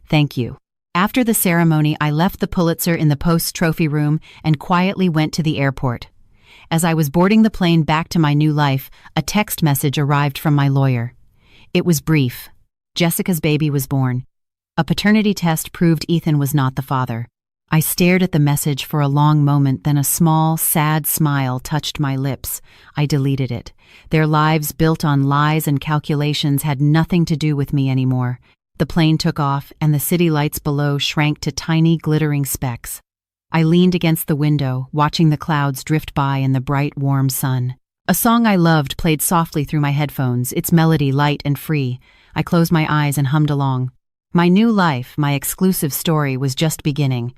Thank you. After the ceremony, I left the Pulitzer in the Post's trophy room and quietly went to the airport. As I was boarding the plane back to my new life, a text message arrived from my lawyer. It was brief. Jessica's baby was born. A paternity test proved Ethan was not the father. I stared at the message for a long moment, then a small, sad smile touched my lips. I deleted it. Their lives built on lies and calculations had nothing to do with me anymore. The plane took off, and the city lights below shrank to tiny, glittering specks. I leaned against the window, watching the clouds drift by in the bright, warm sun. A song I loved played softly through my headphones, its melody light and free. I closed my eyes and hummed along. My new life, my exclusive story, was just beginning.